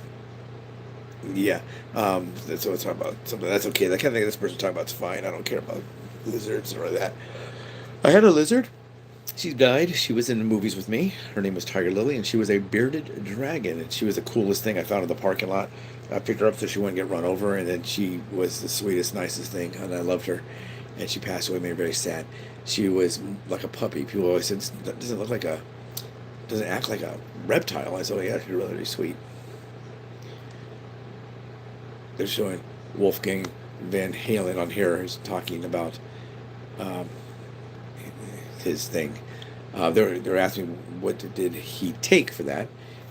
yeah. That's what I'm talking about. Something that's okay. That kind of thing this person talking about is fine. I don't care about lizards or that. I had a lizard. She died. She was in the movies with me. Her name was Tiger Lily, and she was a bearded dragon, and she was the coolest thing I found in the parking lot. I picked her up so she wouldn't get run over, and then she was the sweetest, nicest thing, and I loved her. And she passed away, made me very sad. She was like a puppy. People always said, "That doesn't look like a, doesn't act like a reptile." I said, "Oh yeah, she's really, really sweet." They're showing Wolfgang Van Halen on here, who's talking about um, his thing. They're asking what did he take for that,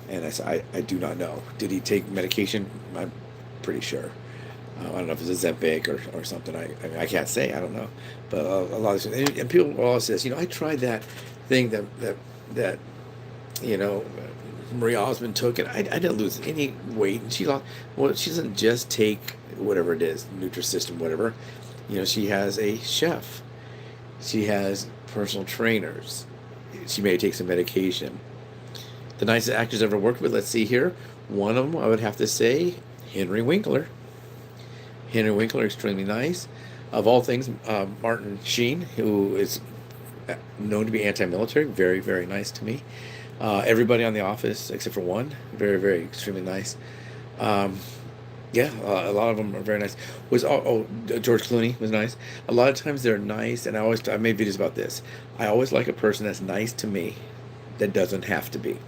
and I said I do not know. Did he take medication? I'm pretty sure. I don't know if it's a Zempic or something. I mean, I can't say. I don't know, but a lot of and people will always say, I tried that thing that you know Maria Osmond took, and I didn't lose any weight, and she lost. Well, she doesn't just take whatever it is, Nutrisystem, whatever. She has a chef. She has personal trainers. She may take some medication. The nicest actors I ever worked with, let's see here. One of them, I would have to say, Henry Winkler. Henry Winkler, extremely nice. Of all things, Martin Sheen, who is known to be anti-military, very, very nice to me. Everybody on The Office, except for one, very, very, extremely nice. Um, yeah, a lot of them are very nice. George Clooney was nice. A lot of times they're nice, and I made videos about this. I always like a person that's nice to me, that doesn't have to be.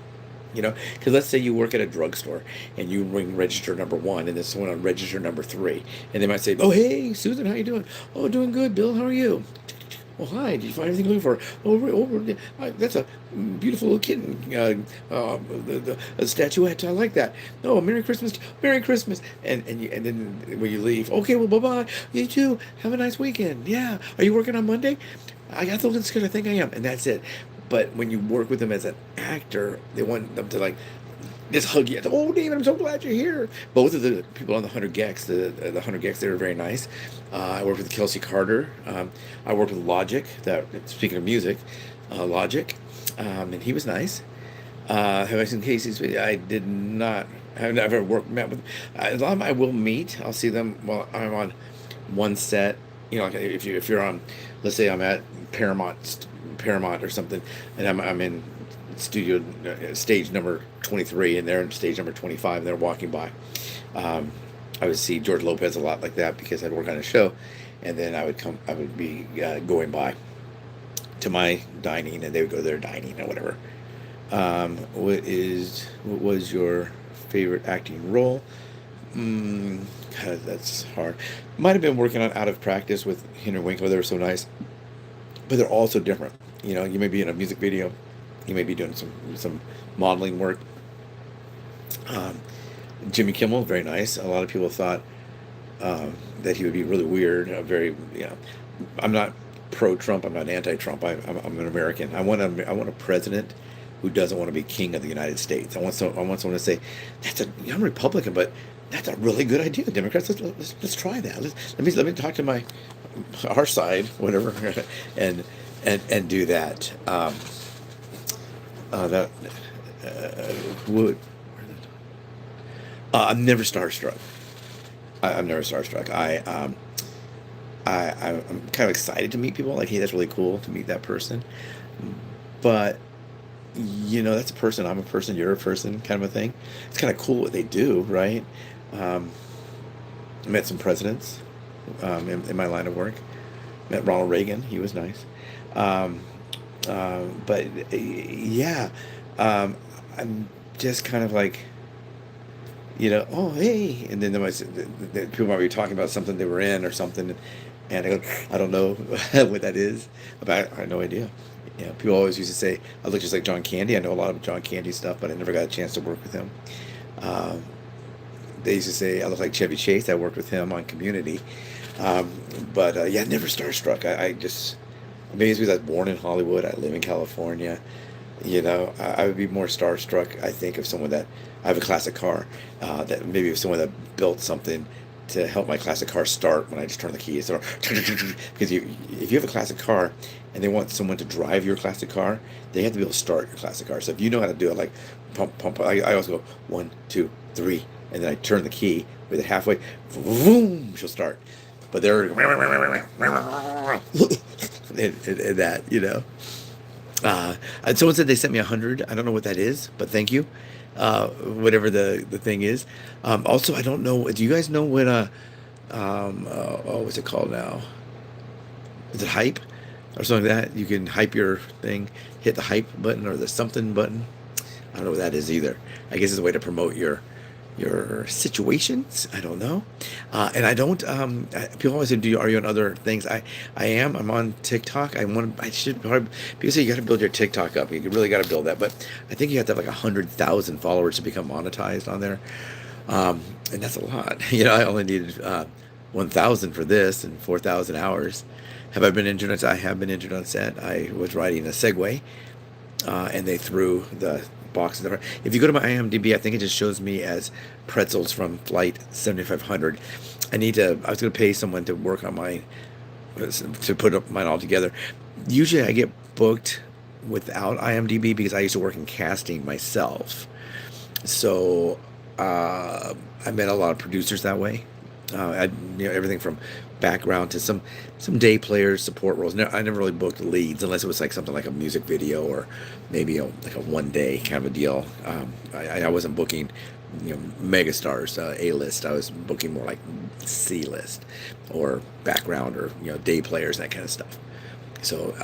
Because let's say you work at a drugstore and you ring register number one, and there's someone on register number three, and they might say, "Oh, hey, Susan, how you doing? Oh, doing good, Bill. How are you? Oh, hi. Did you find everything looking for? That's a beautiful little kitten. A statuette. I like that. Oh, Merry Christmas, Merry Christmas." And then when you leave, okay, well, bye bye. You too. Have a nice weekend. Yeah. Are you working on Monday? I got the looks good. I think I am, and that's it. But when you work with them as an actor, they want them to just hug you. "Oh, David, I'm so glad you're here." Both of the people on the 100 Gex, the 100 Gex, they were very nice. I worked with Kelsey Carter. I worked with Logic. Speaking of music, Logic, and he was nice. Have I seen Casey's? I did not. I've never met with. A lot of them I will meet. I'll see them while I'm on one set. Like if you're on, let's say I'm at Paramount or something, and I'm in studio stage number 23, and they're in stage number 25, and they're walking by. I would see George Lopez a lot like that because I'd work on a show, and then I would be going by to my dining, and they would go to their dining or whatever. What was your favorite acting role? God, that's hard. Might have been working on Out of Practice with Henry Winkler. They were so nice, but they're all so different. You may be in a music video, you may be doing some modeling work. Um, Jimmy Kimmel, very nice. A lot of people thought that he would be really weird. I'm not pro-Trump. I'm not anti-Trump. I'm an American. I want a president who doesn't want to be king of the United States. I want someone to say, I'm Republican, but that's a really good idea. Democrats, let's try that. Let me talk to our side, whatever, and do that. That would. I'm never starstruck. I'm never starstruck. I'm kind of excited to meet people. Like, hey, that's really cool to meet that person. But that's a person. I'm a person. You're a person, kind of a thing. It's kind of cool what they do, right? Um, I met some presidents in my line of work. Met Ronald Reagan. He was nice. Um, but yeah, um, I'm just kind of like, oh hey, and then people might be talking about something they were in or something, and I go, I don't know what that is, but I have no idea. People always used to say I look just like John Candy. I know a lot of John Candy stuff, but I never got a chance to work with him. Um, they used to say I look like Chevy Chase. I worked with him on Community, um, but yeah, never starstruck. I just maybe it's because I was born in Hollywood. I live in California. I would be more starstruck, I think, of someone that I have a classic car, that maybe of someone that built something to help my classic car start when I just turn the keys. Or because if you have a classic car and they want someone to drive your classic car, they have to be able to start your classic car. So if you know how to do it, like pump, pump, I also go 1, 2, 3, and then I turn the key with it halfway, boom, she'll start. But they're and that. And someone said they sent me 100. I don't know what that is, but thank you. Whatever the thing is. Also, I don't know. Do you guys know what what's it called now? Is it hype or something like that? You can hype your thing, hit the hype button or the something button. I don't know what that is either. I guess it's a way to promote your situations. I don't know. And I don't. People always say, are you on other things?" I am. I'm on TikTok. I should probably, because you got to build your TikTok up. You really got to build that. But I think you have to have like 100,000 followers to become monetized on there. And that's a lot. I only needed 1,000 for this and 4,000 hours. Have I been injured on set? I have been injured on set. I was riding a Segway, and they threw the box in the front. If you go to my IMDb, I think it just shows me as pretzels from flight 7500. I was going to pay someone to work on mine, to put up mine all together. Usually I get booked without IMDb because I used to work in casting myself. So I met a lot of producers that way. Everything from background to some day players, support roles. No, I never really booked leads unless it was like something like a music video or maybe like a 1 day kind of a deal. I wasn't booking, megastars, A-list. I was booking more like C-list or background or day players, that kind of stuff. So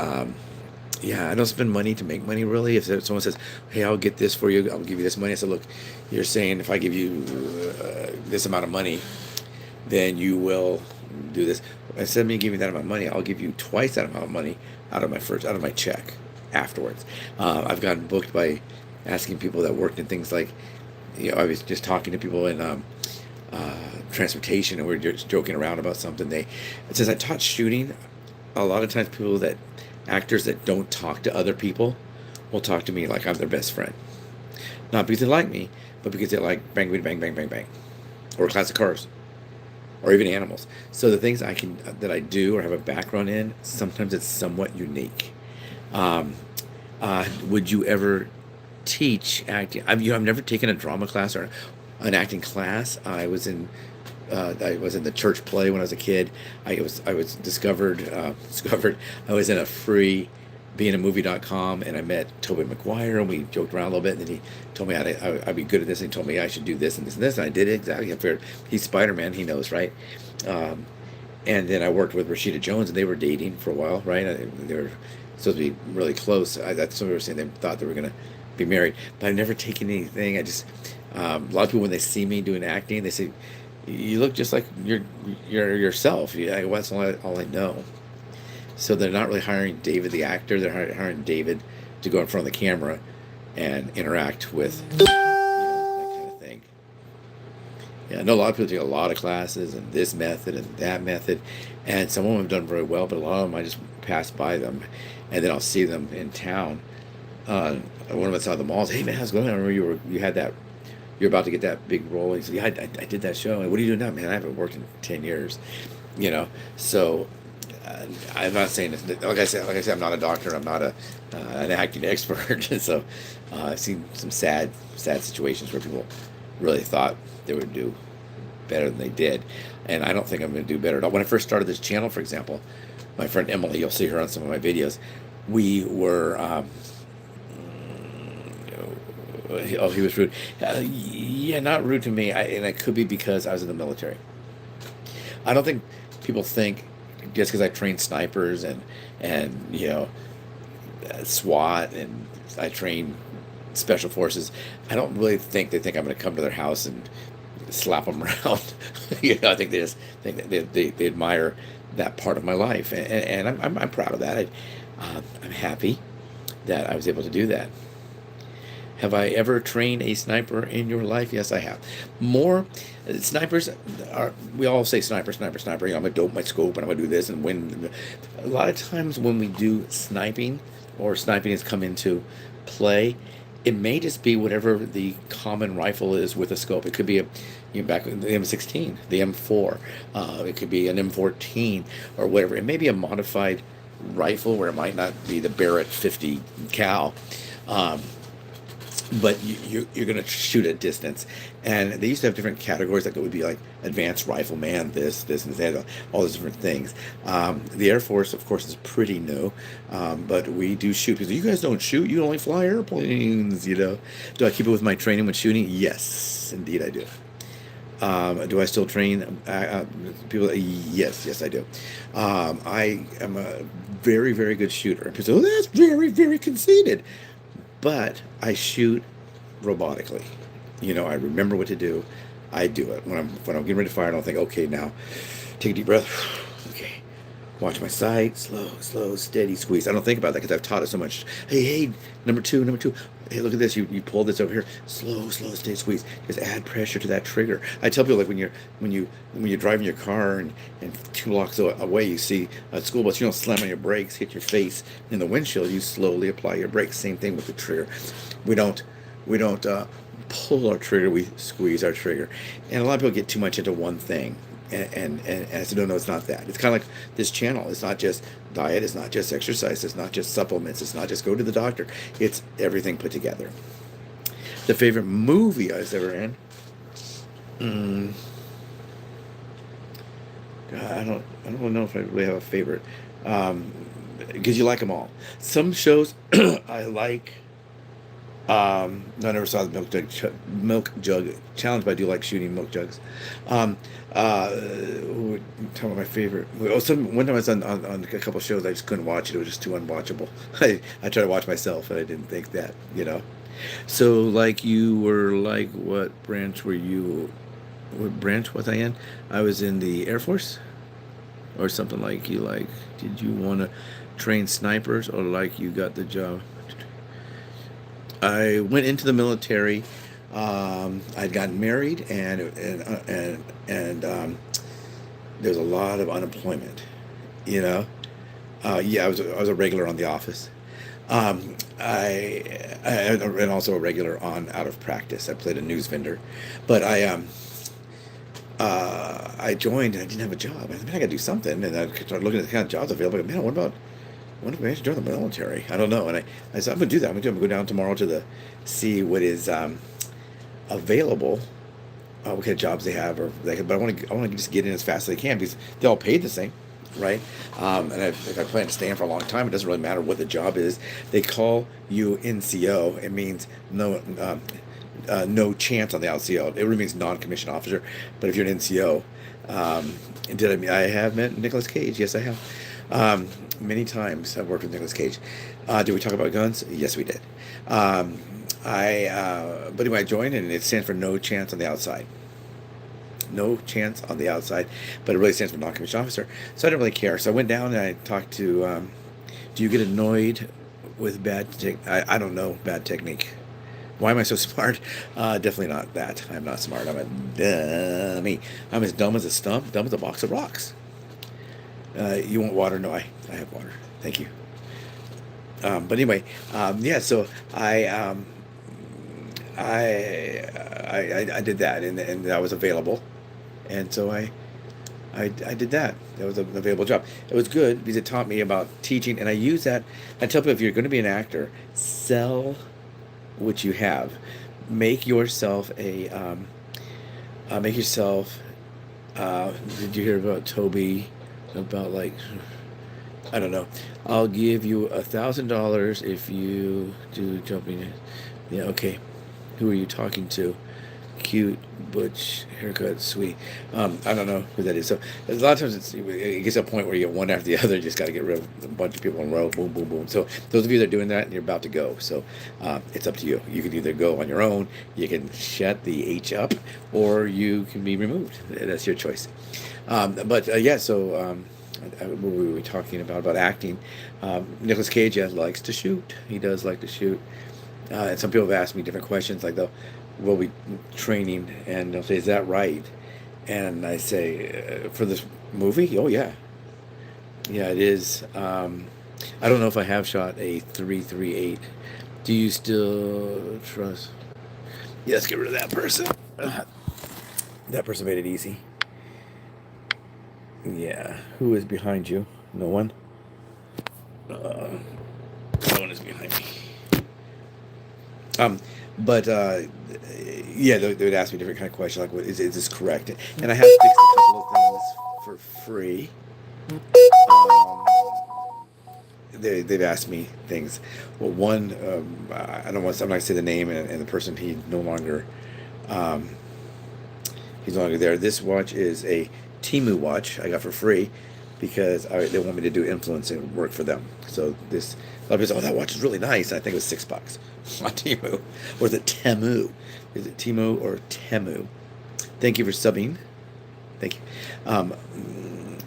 yeah, I don't spend money to make money really. If someone says, "Hey, I'll get this for you. I'll give you this money," I said, "Look, you're saying if I give you this amount of money, then you will do this. Instead of me giving that amount of money, I'll give you twice that amount of money out of my check afterwards." I've gotten booked by asking people that worked in things like, I was just talking to people in transportation, and we were just joking around about something. Since I taught shooting, a lot of times actors that don't talk to other people will talk to me like I'm their best friend. Not because they like me, but because they like bang, bang, bang, bang, bang, bang, or classic cars, or even animals. So the things that I do or have a background in, sometimes it's somewhat unique. Um, would you ever teach acting? I've never taken a drama class or an acting class. I was in the church play when I was a kid. I was discovered. I was in a free beingamovie.com, and I met Tobey Maguire, and we joked around a little bit, and then he told me I'd be good at this, and he told me I should do this and this and this, and I did it exactly. I figured he's Spider-Man, he knows, right? Um, and then I worked with Rashida Jones, and they were dating for a while, right? They were supposed to be really close. That's what they were saying. They thought they were going to be married, but I've never taken anything. A lot of people, when they see me doing acting, they say, "You look just like you're yourself." Yeah, well, that's all I know. So they're not really hiring David the actor. They're hiring David to go in front of the camera and interact with, that kind of thing. Yeah, I know a lot of people take a lot of classes and this method and that method, and some of them have done very well, but a lot of them I just pass by them, and then I'll see them in town. One of us saw the malls. "Hey man, how's it going? I remember you had that. You're about to get that big role." He said, "Yeah, I did that show." And, "What are you doing now, man?" "I haven't worked in 10 years." So I'm not saying this, like I said, I'm not a doctor. I'm not an acting expert. So I've seen some sad situations where people really thought they would do better than they did, and I don't think I'm going to do better at all. When I first started this channel, for example, my friend Emily, you'll see her on some of my videos. We were. Oh, he was rude. Yeah, not rude to me, and it could be because I was in the military. I don't think people think just because I train snipers and SWAT and I train special forces. I don't really think they think I'm going to come to their house and slap them around. I think they just think that they admire that part of my life, and I'm proud of that. I'm happy that I was able to do that. Have I ever trained a sniper in your life? Yes, I have. More snipers are. We all say sniper, sniper, sniper. I'm gonna dope my scope and I'm gonna do this and win. A lot of times when we do sniping or sniping has come into play, it may just be whatever the common rifle is with a scope. It could be back in the M16, the M4. It could be an M14 or whatever. It may be a modified rifle where it might not be the Barrett 50 cal. But you're going to shoot at distance. And they used to have different categories, like it would be like advanced rifleman, this, and that, all those different things. The Air Force, of course, is pretty new, but we do shoot. Because you guys don't shoot, you only fly airplanes, Do I keep it with my training when shooting? Yes, indeed I do. Do I still train people? Yes, I do. I am a very, very good shooter. People say, oh, that's very, very conceited. But I shoot robotically. I remember what to do. I do it. When I'm getting ready to fire, I don't think, okay, now take a deep breath. Okay. Watch my sight. Slow, steady squeeze. I don't think about that because I've taught it so much. Hey, number two. Hey, look at this. You pull this over here. Slow, steady squeeze. Just add pressure to that trigger. I tell people, like when you're driving your car and 2 blocks away you see a school bus, you don't slam on your brakes, hit your face in the windshield. You slowly apply your brakes. Same thing with the trigger. We don't pull our trigger. We squeeze our trigger. And a lot of people get too much into one thing. And I said, no, it's not that. It's kind of like this channel. It's not just diet. It's not just exercise. It's not just supplements. It's not just go to the doctor. It's everything put together. The favorite movie I was ever in? God, I don't know if I really have a favorite. Because you like them all. Some shows I like. I never saw the milk jug challenge, but I do like shooting milk jugs. Talking about my favorite. One time I was on a couple shows, I just couldn't watch it. It was just too unwatchable. I tried to watch myself, and I didn't think that. So, like, you were like, what branch were you? What branch was I in? I was in the Air Force, or something like you. Like, did you want to train snipers, or like you got the job? I went into the military. I'd gotten married, and there was a lot of unemployment. Yeah, I was a regular on The Office. And also a regular on Out of Practice. I played a news vendor, but I joined and I didn't have a job. I said, man, I got to do something, and I started looking at the kind of jobs available. Man, what if I should join the military? I don't know. And I said, I'm going to do that. I'm going to go down tomorrow to see what is available, what kind of jobs they have, but I want to just get in as fast as I can because they all paid the same, right? And if I plan to stay in for a long time, it doesn't really matter what the job is. They call you NCO. It means no chance on the LCO. It really means non-commissioned officer. But if you're an NCO, I have met Nicolas Cage? Yes, I have. Many times I've worked with Nicolas Cage. Did we talk about guns? Yes, we did. But anyway, I joined, and it stands for no chance on the outside. No chance on the outside, but it really stands for non-commissioned officer. So I didn't really care. So I went down and I talked to, do you get annoyed with bad I don't know, bad technique. Why am I so smart? Definitely not that. I'm not smart. I'm a dummy. I'm as dumb as a stump, dumb as a box of rocks. You want water? No, I have water. Thank you. But anyway, yeah. So I did that, and that was available, and so I I did that. That was an available job. It was good because it taught me about teaching, and I use that. I tell people if you're going to be an actor, sell what you have. Make yourself a make yourself. Did you hear about Toby? About like I don't know. I'll give you $1,000 if you do jumping. Yeah, okay. Who are you talking to? Cute, butch, haircut, sweet. I don't know who that is. So a lot of times it gets to a point where you get one after the other. You just got to get rid of a bunch of people in a row. Boom, boom, boom. So those of you that are doing that, you're about to go. So it's up to you. You can either go on your own, you can shut the H up, or you can be removed. That's your choice. But yeah, so what were we talking about acting? Nicolas Cage likes to shoot. He does like to shoot. And some people have asked me different questions, like we'll be training, and they'll say, "Is that right?" And I say, "For this movie, oh yeah, yeah, it is." I don't know if I have shot a 338. Do you still trust? Yeah, let's get rid of that person. That person made it easy. Yeah, who is behind you? No one. No one is behind me. But yeah, they would ask me different kind of questions, like, "What is this correct?" And I have fixed a couple of things for free. Um, they've asked me things. Well, one, I don't want. I'm not gonna say the name and the person. Um, he's no longer there. This watch is a Timu watch I got for free because they want me to do influencing work for them. So this, a lot of people say, "Oh, that watch is really nice." I think it was $6 on Timu, or is it Temu? Is it Timu or Temu? Thank you for subbing. Thank you.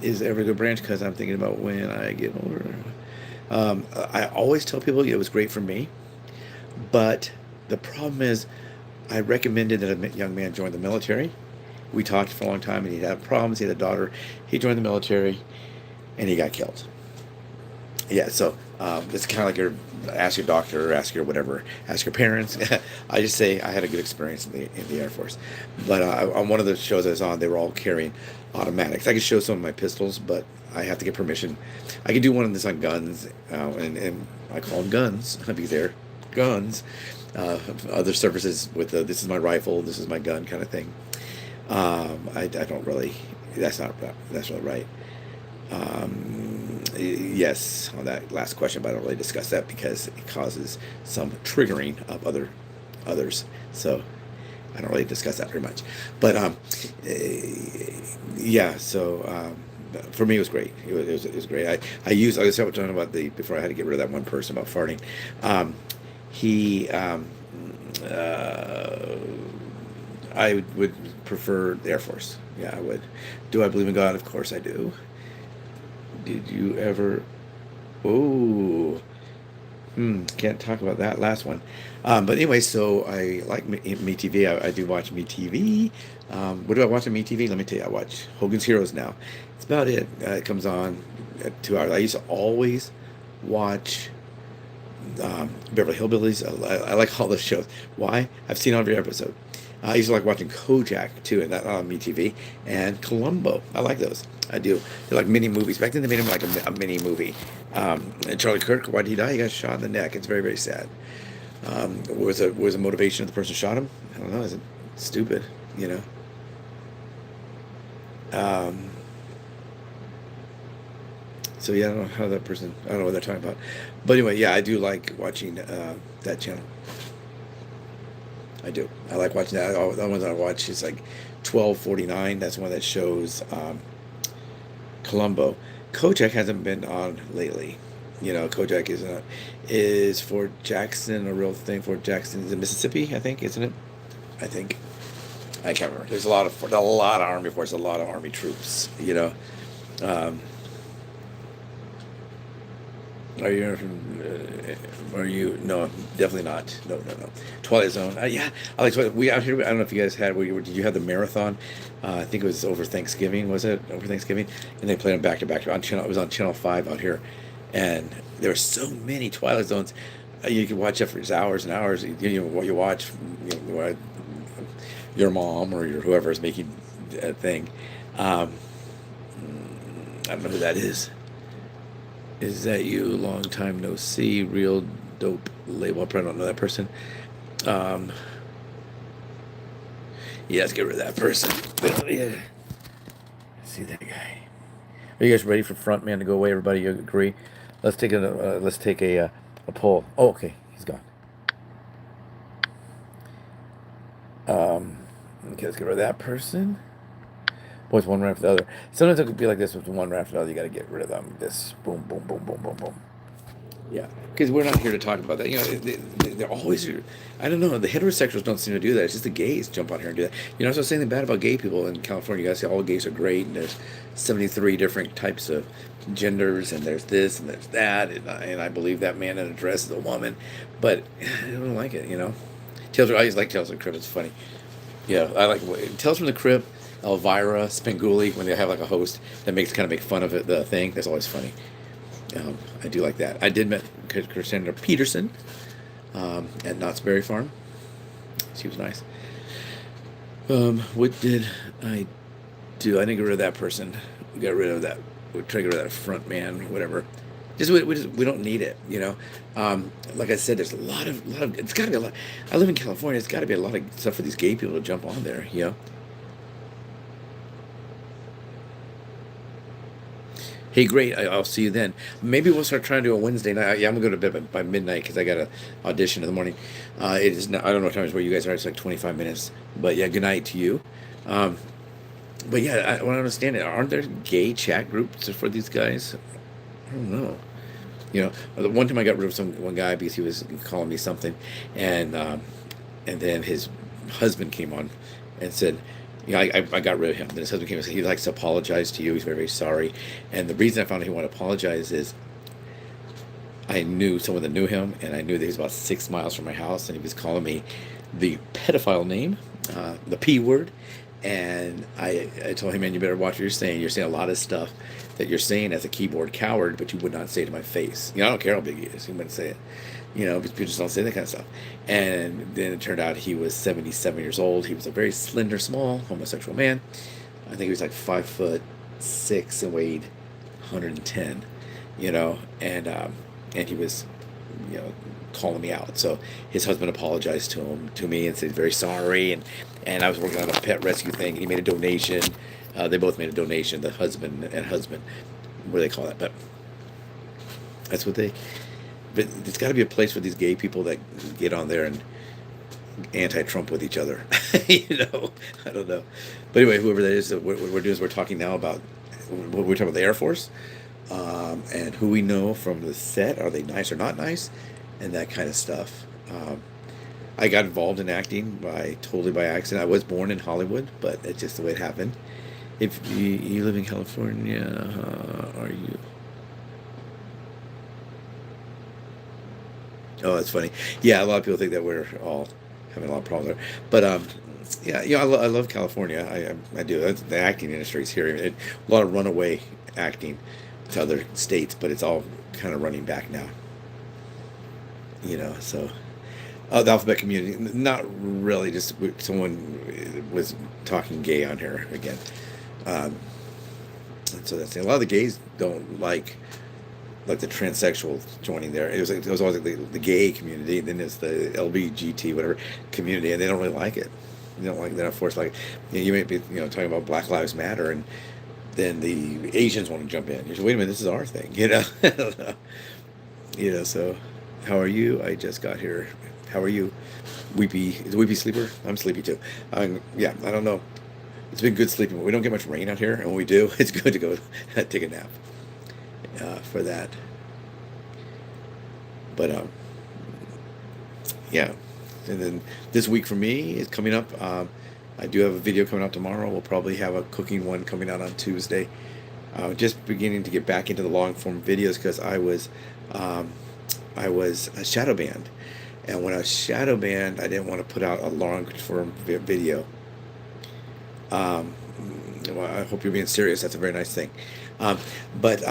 Is ever a good branch? Because I'm thinking about when I get older. I always tell people it was great for me, but the problem is, I recommended that a young man join the military. We talked for a long time, and he had problems. He had a daughter. He joined the military, and he got killed. Yeah, so it's kind of like ask your doctor, or ask your whatever, ask your parents. I just say I had a good experience in the Air Force, but on one of the shows I was on, they were all carrying automatics. I could show some of my pistols, but I have to get permission. I could do one of this on guns, and I call them guns because they're guns. Other services with this is my rifle, this is my gun kind of thing. I don't really. That's not really right. Yes, on that last question, but I don't really discuss that because it causes some triggering of others. So I don't really discuss that very much. But yeah. So for me, it was great. It was great. I was talking about before I had to get rid of that one person about farting. He I would prefer the Air Force. Yeah, I would. Do I believe in God? Of course I do. Did you ever? Oh, can't talk about that last one. But anyway, so I like MeTV. I do watch MeTV. What do I watch on MeTV? Let me tell you, I watch Hogan's Heroes now. It's about it. It comes on at 2 hours. I used to always watch Beverly Hillbillies. I like all those shows. Why? I've seen every episode. I used to like watching Kojak too, and that on MeTV, and Columbo. I like those. I do. They're like mini movies. Back then they made them like a mini movie. And Charlie Kirk, why did he die? He got shot in the neck. It's very, very sad. What was the motivation of the person who shot him? I don't know. Is it stupid? You know. So yeah, I don't know how that person. I don't know what they're talking about. But anyway, yeah, I do like watching that channel. I do. I like watching that. The ones I watch is like 12:49. That's one that shows Columbo. Kojak hasn't been on lately. You know, Kojak is Fort Jackson a real thing? Fort Jackson is in Mississippi, I think, isn't it? I think. I can't remember. There's a lot of Army force, a lot of Army troops. You know. Are you from? Are you? No, definitely not. No. Twilight Zone. Yeah, I like Twilight. We out here. I don't know if you guys had. Did you have the marathon? I think it was over Thanksgiving. Was it over Thanksgiving? And they played them back to back on channel. It was on Channel 5 out here, and there were so many Twilight Zones. You could watch it for hours and hours. What you watch, your mom or your whoever is making a thing. don't know who that is. Is that you? Long time no see. Real dope label. I probably don't know that person. Um, yeah, let's get rid of that person. Yeah. See that guy. Are you guys ready for Frontman to go away? Everybody, you agree? Let's take a poll. Oh, okay, he's gone. Okay, let's get rid of that person. Boy, it's one right after the other. Sometimes it could be like this with one right after the other. You got to get rid of them. This boom, boom, boom, boom, boom, boom. Yeah, because we're not here to talk about that. You know, they're always. I don't know. The heterosexuals don't seem to do that. It's just the gays jump on here and do that. You know, I'm not saying anything bad about gay people in California. You guys say all gays are great, and there's 73 different types of genders, and there's this and there's that, and I believe that man in a dress is a woman, but I don't like it. You know, I always like Tales from the Crypt. It's funny. Yeah, I like Tales from the Crypt. Elvira, Spenguli, when they have like a host that kind of make fun of it, the thing. That's always funny. I do like that. I did met Cassandra Peterson at Knott's Berry Farm. She was nice. What did I do? I didn't get rid of that person. We got rid of that. We tried to get rid of that front man, whatever. We don't need it, you know. Like I said, there's a lot of. It's got to be a lot. I live in California. It's got to be a lot of stuff for these gay people to jump on there, you know. Hey, great. I'll see you then. Maybe we'll start trying to do a Wednesday night. Yeah, I'm going to go to bed by midnight because I got an audition in the morning. It is not, I don't know what time it is where you guys are. It's like 25 minutes. But yeah, good night to you. Um, but yeah, I want to understand it. Aren't there gay chat groups for these guys? I don't know. You know, the one time I got rid of one guy because he was calling me something, and then his husband came on and said, you know, I got rid of him. Then his husband came and said he likes to apologize to you. He's very, very sorry. And the reason I found out he wanted to apologize is I knew someone that knew him, and I knew that he was about 6 miles from my house, and he was calling me the pedophile name, the P word. And I told him, man, you better watch what you're saying. You're saying a lot of stuff that you're saying as a keyboard coward, but you would not say to my face. You know, I don't care how big he is. He wouldn't say it. You know, because people just don't say that kind of stuff. And then it turned out he was 77 years old. He was a very slender, small homosexual man. I think he was like 5'6" and weighed 110. You know, and he was, you know, calling me out. So his husband apologized to me and said he's very sorry. And I was working on a pet rescue thing. And he made a donation. They both made a donation. The husband and husband, what do they call that? But that's what they. But there's got to be a place for these gay people that get on there and anti-Trump with each other. You know, I don't know. But anyway, whoever that is, what we're doing is we're talking now about we're talking about the Air Force and who we know from the set. Are they nice or not nice, and that kind of stuff. I got involved in acting totally by accident. I was born in Hollywood, but it's just the way it happened. If you live in California, are you? Oh, that's funny. Yeah, a lot of people think that we're all having a lot of problems there. But yeah, you know, I love California. I do. The acting industry is here. A lot of runaway acting to other states, but it's all kind of running back now. You know, so the alphabet community, not really. Just someone was talking gay on here again, and so that's a lot of the gays don't like the transsexuals joining there. It was always like the gay community, then it's the LBGT whatever community, and they don't really like it. They don't like. They're not forced. Like you may be talking about Black Lives Matter, and then the Asians want to jump in. You say, wait a minute, this is our thing. You know, I don't know. You know. So, how are you? I just got here. How are you? Weepy. Is it Weepy Sleeper? I'm sleepy too. Yeah, I don't know. It's been good sleeping, but we don't get much rain out here, and when we do, it's good to go take a nap. For that. But yeah, and then this week for me is coming up. I do have a video coming out tomorrow. We'll probably have a cooking one coming out on Tuesday. Just beginning to get back into the long form videos because I was a shadow banned, and when I was shadow banned, I didn't want to put out a long form video. Well, I hope you're being serious. That's a very nice thing. But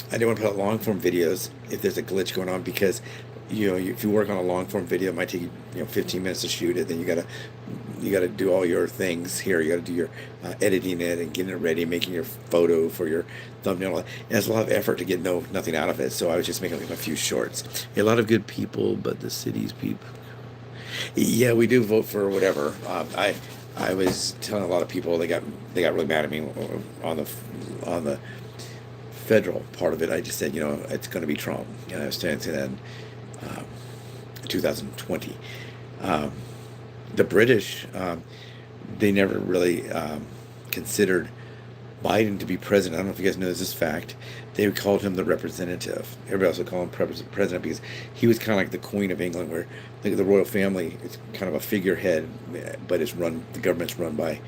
I didn't want to put out long form videos if there's a glitch going on because if you work on a long form video, it might take you 15 minutes to shoot it. Then you got to you got to do all your things here. You got to do your editing it and getting it ready, making your photo for your thumbnail. And it's a lot of effort to get nothing out of it. So I was just making like a few shorts. A lot of good people, but the city's people. Yeah, we do vote for whatever. I was telling a lot of people they got really mad at me on the federal part of it. I just said, it's going to be Trump. And I was saying that in 2020. Um, the British, they never really considered Biden to be president. I don't know if you guys know this fact. They called him the representative. Everybody else would call him president because he was kind of like the Queen of England, where the royal family is kind of a figurehead, but the government's run by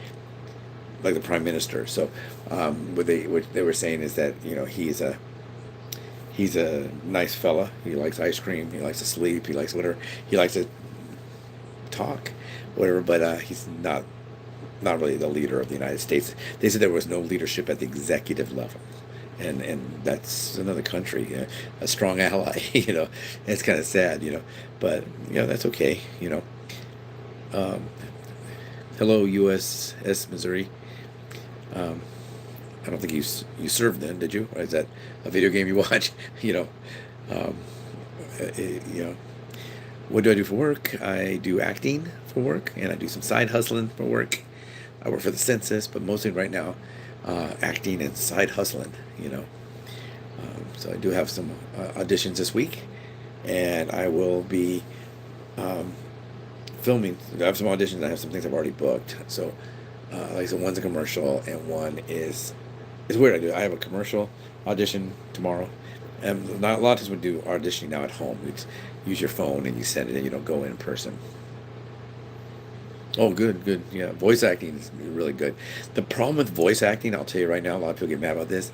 like the prime minister. So what they were saying is that he's a nice fella. He likes ice cream. He likes to sleep. He likes whatever. He likes to talk, whatever. But he's not really the leader of the United States. They said there was no leadership at the executive level, and that's another country, a strong ally. It's kind of sad, but that's okay. Um, Hello, USS Missouri. Um, I don't think you served then, did you? Or is that a video game you watch? Um, you know, what do I do for work? I do acting for work, and I do some side hustling for work. I work for the census, but mostly right now, acting and side hustling. So I do have some auditions this week, and I will be um, filming. I have some auditions. I have some things I've already booked. So, like I said, one's a commercial, and one is it's weird. I have a commercial audition tomorrow, and not a lot of times we do auditioning now at home. You just use your phone and you send it, and you don't go in person. Oh, good, good. Yeah, voice acting is really good. The problem with voice acting, I'll tell you right now, a lot of people get mad about this.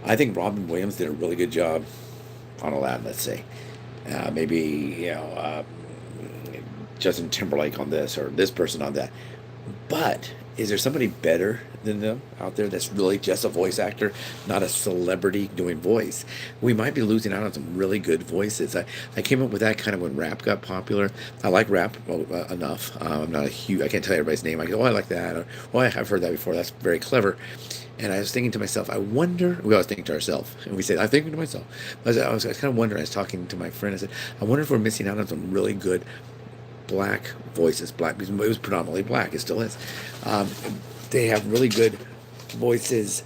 I think Robin Williams did a really good job on Aladdin, let's say. Maybe, Justin Timberlake on this or this person on that. But is there somebody better than them out there that's really just a voice actor, not a celebrity doing voice? We might be losing out on some really good voices. I came up with that kind of when rap got popular. I like rap enough. I'm not a huge, I can't tell you everybody's name. I go, oh, I like that. Or, oh, I've heard that before. That's very clever. And I was thinking to myself, I wonder, we always think to ourselves, and we say, I'm thinking to myself. I was kind of wondering, I was talking to my friend, I said, I wonder if we're missing out on some really good black voices. Black, because it was predominantly black, it still is. Um, they have really good voices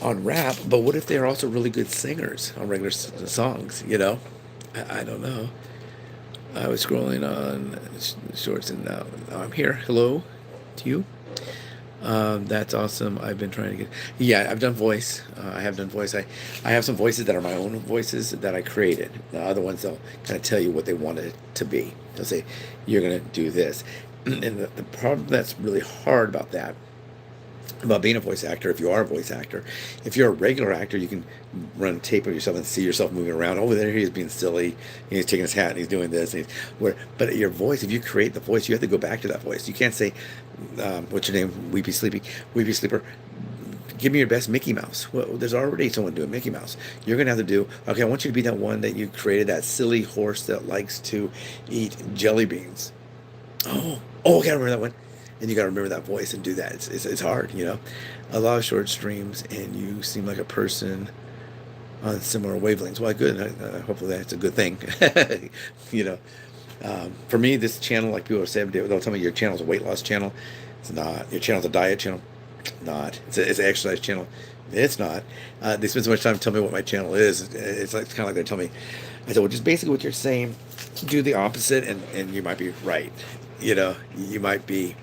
on rap, but what if they're also really good singers on regular songs, I don't know. I was scrolling on shorts, and now I'm here. Hello to you. That's awesome. I've been trying to get. Yeah, I've done voice. I have done voice. I have some voices that are my own voices that I created. The other ones, they'll kind of tell you what they want it to be. They'll say, you're going to do this. And the problem that's really hard about being a voice actor, if you are a voice actor, if you're a regular actor, you can run tape of yourself and see yourself moving around. Over there, he's being silly. He's taking his hat and he's doing this. But your voice, if you create the voice, you have to go back to that voice. You can't say, what's your name? Weepy Sleeper. Give me your best Mickey Mouse. Well, there's already someone doing Mickey Mouse. You're going to have to do, okay, I want you to be that one that you created, that silly horse that likes to eat jelly beans. Okay, I remember that one. And you got to remember that voice and do that. It's hard, A lot of short streams, and you seem like a person on similar wavelengths. Well, good. Hopefully that's a good thing. you know, for me, this channel, like people have said, they'll tell me your channel's a weight loss channel. It's not. Your channel's a diet channel. Not. It's an exercise channel. It's not. They spend so much time telling me what my channel is. It's kind of like they tell me. I said, well, just basically what you're saying, do the opposite, and you might be right. You might be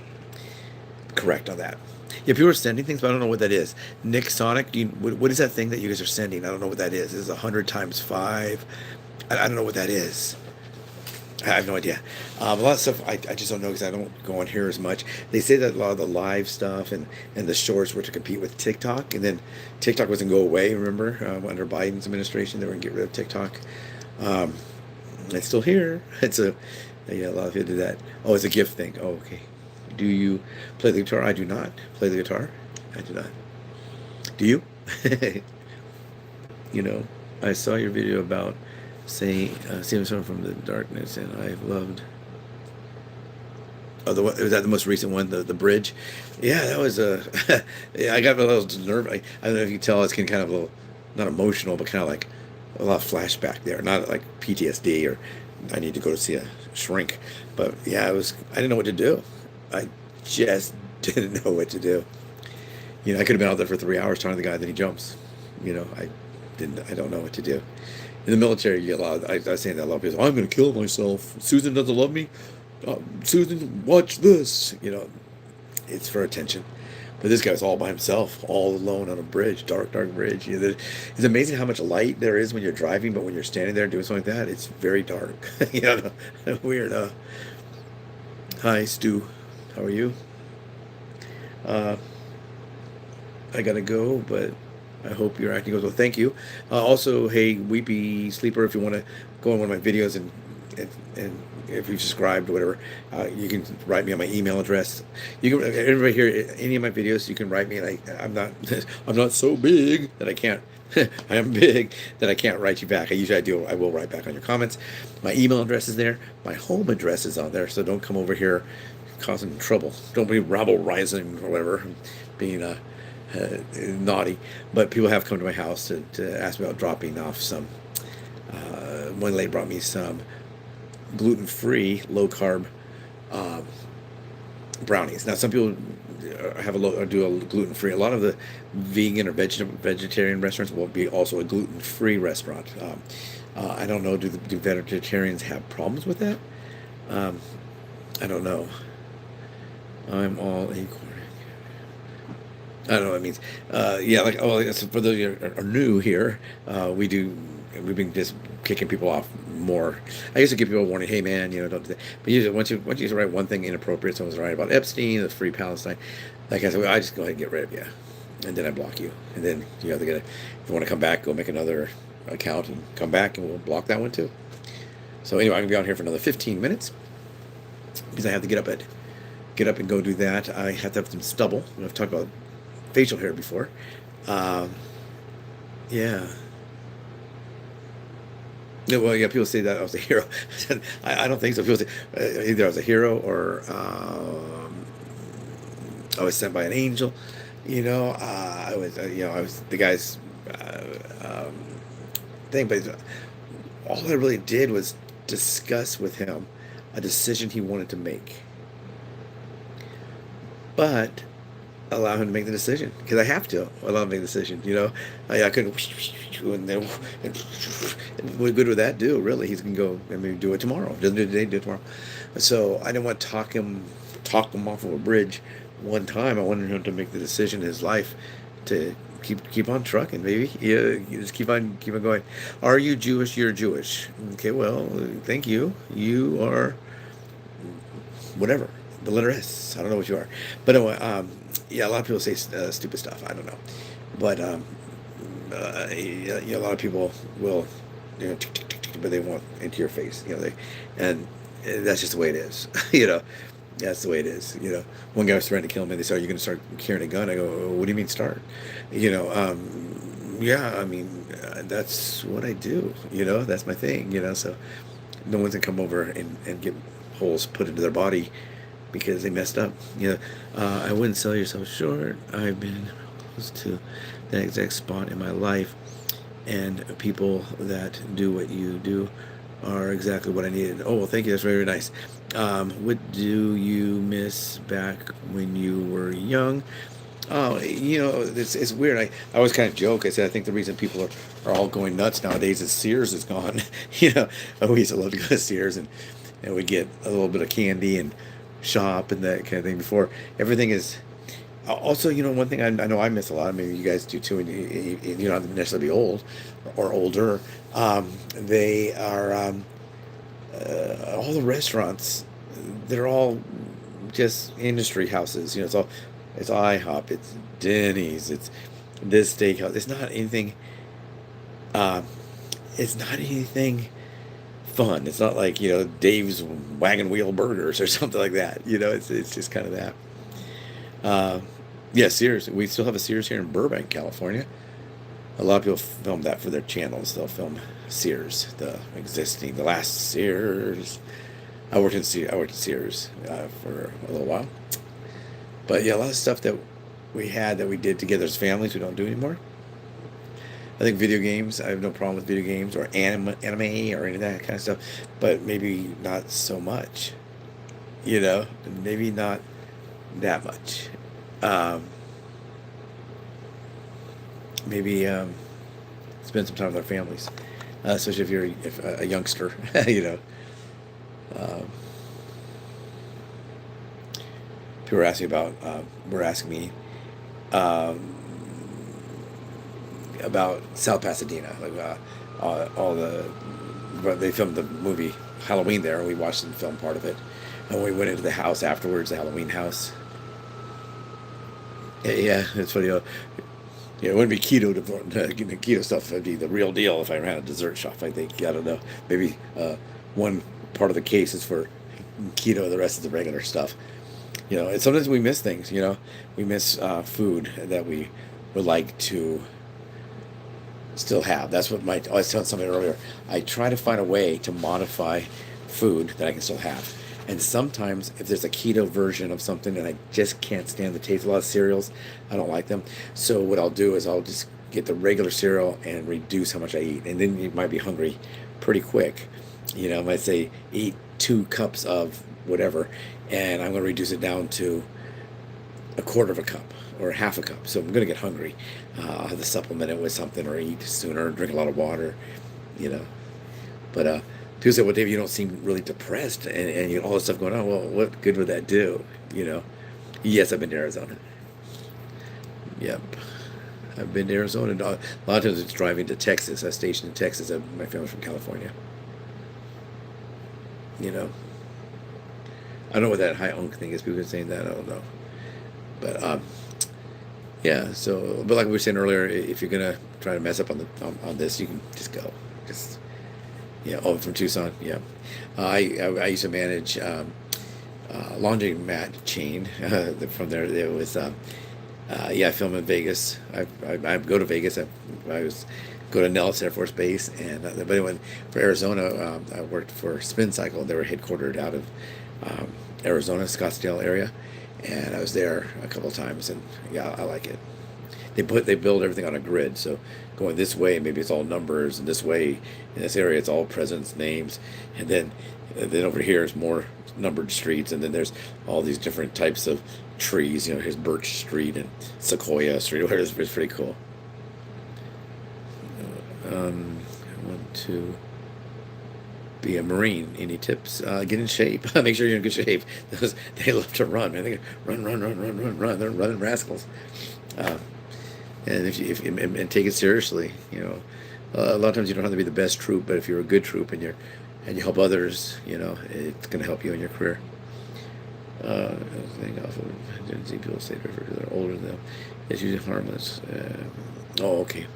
correct on that. Yeah, people are sending things, but I don't know what that is. Nick Sonic, what is that thing that you guys are sending? I don't know what that is. This is 100 times 5. I don't know what that is. I have no idea. A lot of stuff I just don't know because I don't go on here as much. They say that a lot of the live stuff and the shorts were to compete with TikTok, and then TikTok wasn't go away. Remember, under Biden's administration, they were going to get rid of TikTok. It's still here. A lot of people do that. Oh, it's a gift thing. Oh, okay. Do you play the guitar? I do not play the guitar. I do not. Do you? I saw your video about saving someone from the darkness, and I've loved. Oh, was that the most recent one, the bridge? Yeah, that was a. Yeah, I got a little nerve. I don't know if you can tell. It's getting kind of a little, not emotional, but kind of like a lot of flashback there. Not like PTSD or I need to go to see a shrink. But yeah, it was. I didn't know what to do. I just didn't know what to do. I could have been out there for 3 hours talking to the guy, then he jumps. I didn't. I don't know what to do. In the military, you get a lot. I was saying that a lot of people. I'm going to kill myself. Susan doesn't love me. Susan, watch this. It's for attention. But this guy was all by himself, all alone on a bridge, dark, dark bridge. It's amazing how much light there is when you're driving, but when you're standing there doing something like that, it's very dark. Weird. Hi, Stu. How are you? Uh, I gotta go, but I hope your acting goes well. Thank you. Also, hey, Weepy Sleeper, if you want to go on one of my videos and if you've subscribed or whatever, you can write me on my email address. You can everybody here any of my videos. You can write me, and I'm not I'm not so big that I can't. I am big that I can't write you back. I will write back on your comments. My email address is there. My home address is on there. So don't come over here causing trouble. Don't be rabble rising or whatever, being naughty. But people have come to my house to ask me about dropping off some. One lady brought me some gluten-free, low-carb brownies. Now, some people do a gluten-free. A lot of the vegan or vegetarian restaurants will be also a gluten-free restaurant. I don't know. Do vegetarians have problems with that? I don't know. I'm all acorn. I don't know what it means. Yeah, for those who are new here, we've been just kicking people off more. I used to give people a warning, hey man, don't do that. But usually once you write one thing inappropriate, someone's writing about Epstein, the Free Palestine, like I said, well, I just go ahead and get rid of you, and then I block you, and then if you want to come back, go make another account and come back, and we'll block that one too. So anyway, I'm gonna be on here for another 15 minutes because I have to get up and go do that. I have to have some stubble. I've talked about facial hair before. Yeah. No, well, yeah, people say that I was a hero. I don't think so. People say either I was a hero or I was sent by an angel. I was the guy's thing. But all I really did was discuss with him a decision he wanted to make, but allow him to make the decision because I have to allow him to make the decision. I couldn't. And then, what good would that do? Really, he's gonna go and maybe do it tomorrow. Doesn't do it today, do it tomorrow. So I didn't want to talk him off of a bridge one time. I wanted him to make the decision in his life to keep on trucking, baby. You just keep on going. Are you Jewish? You're Jewish. Okay, well, thank you. You are whatever. The letter S. I don't know what you are, but anyway, yeah, a lot of people say stupid stuff. I don't know, but a lot of people will, but they want into your face, and that's just the way it is. That's the way it is. One guy was threatening to kill me. They said, "Are you going to start carrying a gun?" I go, "What do you mean start?" Yeah, I mean, that's what I do. That's my thing. So no one's gonna come over and get holes put into their body because they messed up. I wouldn't sell yourself short. I've been close to that exact spot in my life, and people that do what you do are exactly what I needed. Oh, well, thank you. That's very, very nice. What do you miss back when you were young? Oh, it's weird. I always kind of joke. I said I think the reason people are all going nuts nowadays is Sears is gone. We used to love to go to Sears and we get a little bit of candy and shop and that kind of thing. Before everything is. Also, one thing I know I miss a lot. Maybe you guys do too, and you don't have to necessarily be old or older. They are all the restaurants. They're all just industry houses. It's IHOP, it's Denny's, it's this steakhouse. It's not anything. It's not anything fun. It's not like Dave's Wagon Wheel Burgers or something like that. It's just kind of that. Yeah, Sears. We still have a Sears here in Burbank, California. A lot of people film that for their channels. They'll film Sears, the last Sears. I worked at Sears for a little while. But yeah, a lot of stuff that we had that we did together as families we don't do anymore. I think video games, I have no problem with video games or anime or any of that kind of stuff, but maybe not so much, you know, maybe not that much. Um, maybe spend some time with our families, especially if a youngster, you know. Um, People were asking me um, about South Pasadena, like all the, but they filmed the movie Halloween there, and we watched them film part of it, and we went into the house afterwards, the Halloween house. Yeah, yeah, it's funny. Yeah, it wouldn't be keto keto stuff. It'd be the real deal if I ran a dessert shop. I think I don't know. Maybe one part of the case is for keto, the rest is the regular stuff. You know, and sometimes we miss things. You know, we miss food that we would like to still have. That's what I was telling somebody earlier. I try to find a way to modify food that I can still have. And sometimes, if there's a keto version of something and I just can't stand the taste, a lot of cereals, I don't like them. So what I'll do is I'll just get the regular cereal and reduce how much I eat. And then you might be hungry pretty quick. You know, I might say eat 2 cups of whatever, and I'm going to reduce it down to a quarter of a cup or half a cup. So I'm going to get hungry. I'll have to supplement it with something or eat sooner, drink a lot of water, you know. But people say, well, Dave, you don't seem really depressed and you know, all this stuff going on. Well, what good would that do? You know. Yes, I've been to Arizona. Yep. I've been to Arizona. And a lot of times it's driving to Texas. I stationed in Texas. My family's from California. You know. I don't know what that high unk thing is. People are saying that. I don't know. But yeah. So, but like we were saying earlier, if you're gonna try to mess up on on this, you can just go. Just yeah. Oh, from Tucson. Yeah. I used to manage laundry mat chain. From there, it was yeah. I film in Vegas. I go to Vegas. I was go to Nellis Air Force Base, and but anyway, for Arizona, I worked for Spin Cycle. They were headquartered out of Arizona, Scottsdale area, and I was there a couple of times, and yeah, I like it. They build everything on a grid, so going this way, maybe it's all numbers, and this way, in this area, it's all presidents' names, and then over here is more numbered streets, and then there's all these different types of trees. You know, here's Birch Street and Sequoia Street. Where it's pretty cool. I want to be a Marine. Any tips? Get in shape. Make sure you're in good shape. They love to run. Man, they run, run, run, run, run, run. They're running rascals. Uh, and if and take it seriously, you know, a lot of times you don't have to be the best troop, but if you're a good troop and you help others, you know, it's going to help you in your career. Thing off of didn't see people say they're older than them. It's usually harmless. Oh, okay.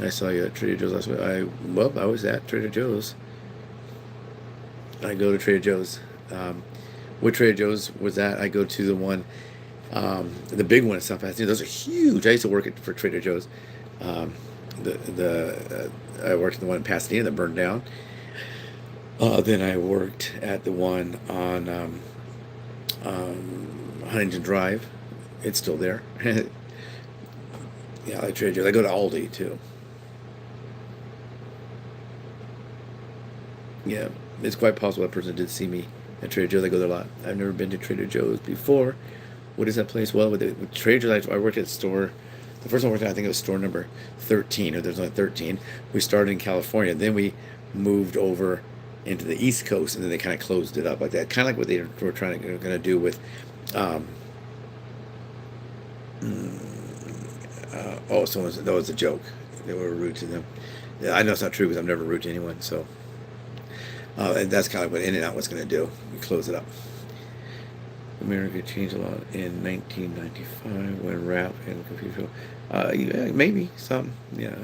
I saw you at Trader Joe's last week. I was at Trader Joe's. I go to Trader Joe's. What Trader Joe's was that? I go to the one, the big one in South Pasadena. Those are huge. I used to work for Trader Joe's. I worked at the one in Pasadena that burned down. Then I worked at the one on Huntington Drive. It's still there. Yeah, I like Trader Joe's. I go to Aldi too. Yeah, it's quite possible that person did see me at Trader Joe's. I go there a lot. I've never been to Trader Joe's before. What is that place? Well, with Trader Joe's, I worked at store. The first one I worked at, I think it was store number 13, or there's only 13. We started in California. Then we moved over into the East Coast, and then they kind of closed it up like that. Kind of like what they were going to do with, um, oh, that was a joke. They were rude to them. Yeah, I know it's not true because I'm never rude to anyone. So, and that's kind of what In-N-Out was going to do. We close it up. America changed a lot in 1995 when rap and computer. Yeah, maybe some. Yeah.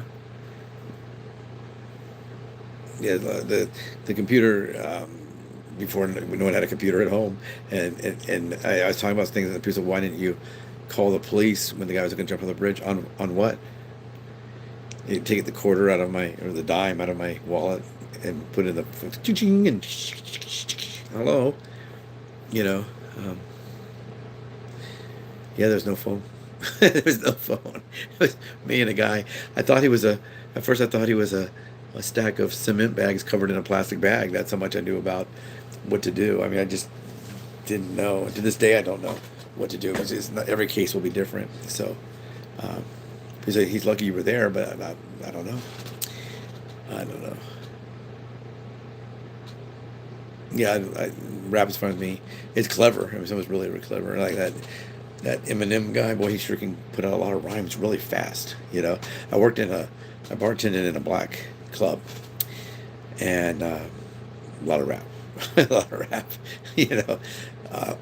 Yeah, the computer before no one had a computer at home, and I was talking about things, and the people said, "Why didn't you call the police when the guy was going to jump on the bridge on what?" You take the quarter out of the dime out of my wallet, and put in the ching and hello, you know. Um, yeah, there's no phone. There's no phone. It was me and a guy. I thought he was a. At first, I thought he was a stack of cement bags covered in a plastic bag. That's how much I knew about what to do. I mean, I just didn't know. To this day, I don't know what to do because it's not, every case will be different. So, um, he's lucky you were there, but I don't know. I don't know. Yeah, rap is fun with me. It's clever. I mean, someone's really, really clever. Like that Eminem guy, boy, he sure can put out a lot of rhymes really fast. You know, I bartended in a black club, and a lot of rap, a lot of rap. You know, uh,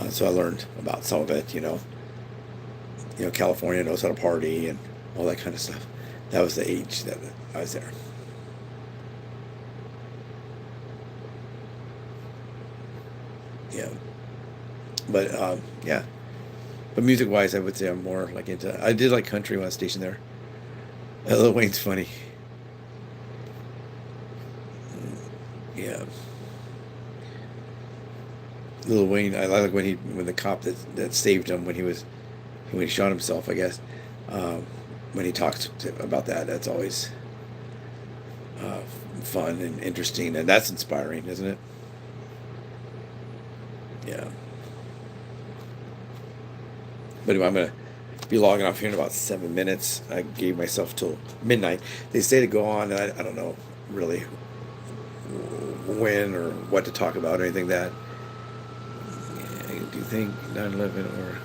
so I learned about some of it. California knows how to party and all that kind of stuff. That was the age that I was there. Yeah, but yeah. But music wise, I would say I'm more like into. I did like country when I was stationed there. Lil Wayne's funny. Yeah, Lil Wayne. I like when the cop that saved him when he shot himself. I guess when he talks about that, that's always uh, fun and interesting, and that's inspiring, isn't it? Yeah. But anyway, I'm gonna be logging off here in about 7 minutes. I gave myself till midnight. They say to go on, and I don't know really when or what to talk about or anything that. Yeah, do you think 9/11 or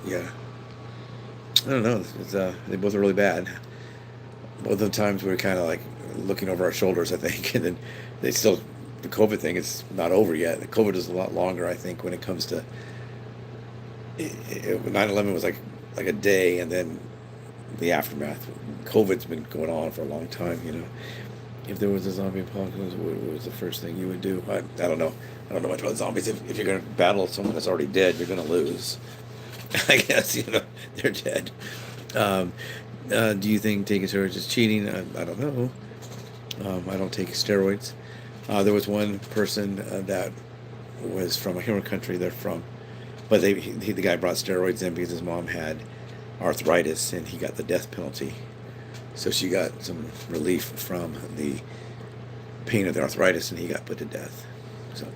yeah? I don't know. They both are really bad. Both of the times we were kind of like looking over our shoulders, I think, and then they still the COVID thing is not over yet. The COVID is a lot longer, I think, when it comes to 9/11 was like a day, and then the aftermath. COVID's been going on for a long time. If there was a zombie apocalypse, what was the first thing you would do? I don't know. I don't know much about zombies. If you're going to battle someone that's already dead, you're going to lose. I guess they're dead. Um, do you think taking steroids is cheating? I don't know. I don't take steroids. There was one person that was from a different country. They're from, but the guy brought steroids in because his mom had arthritis and he got the death penalty. So she got some relief from the pain of the arthritis, and he got put to death. So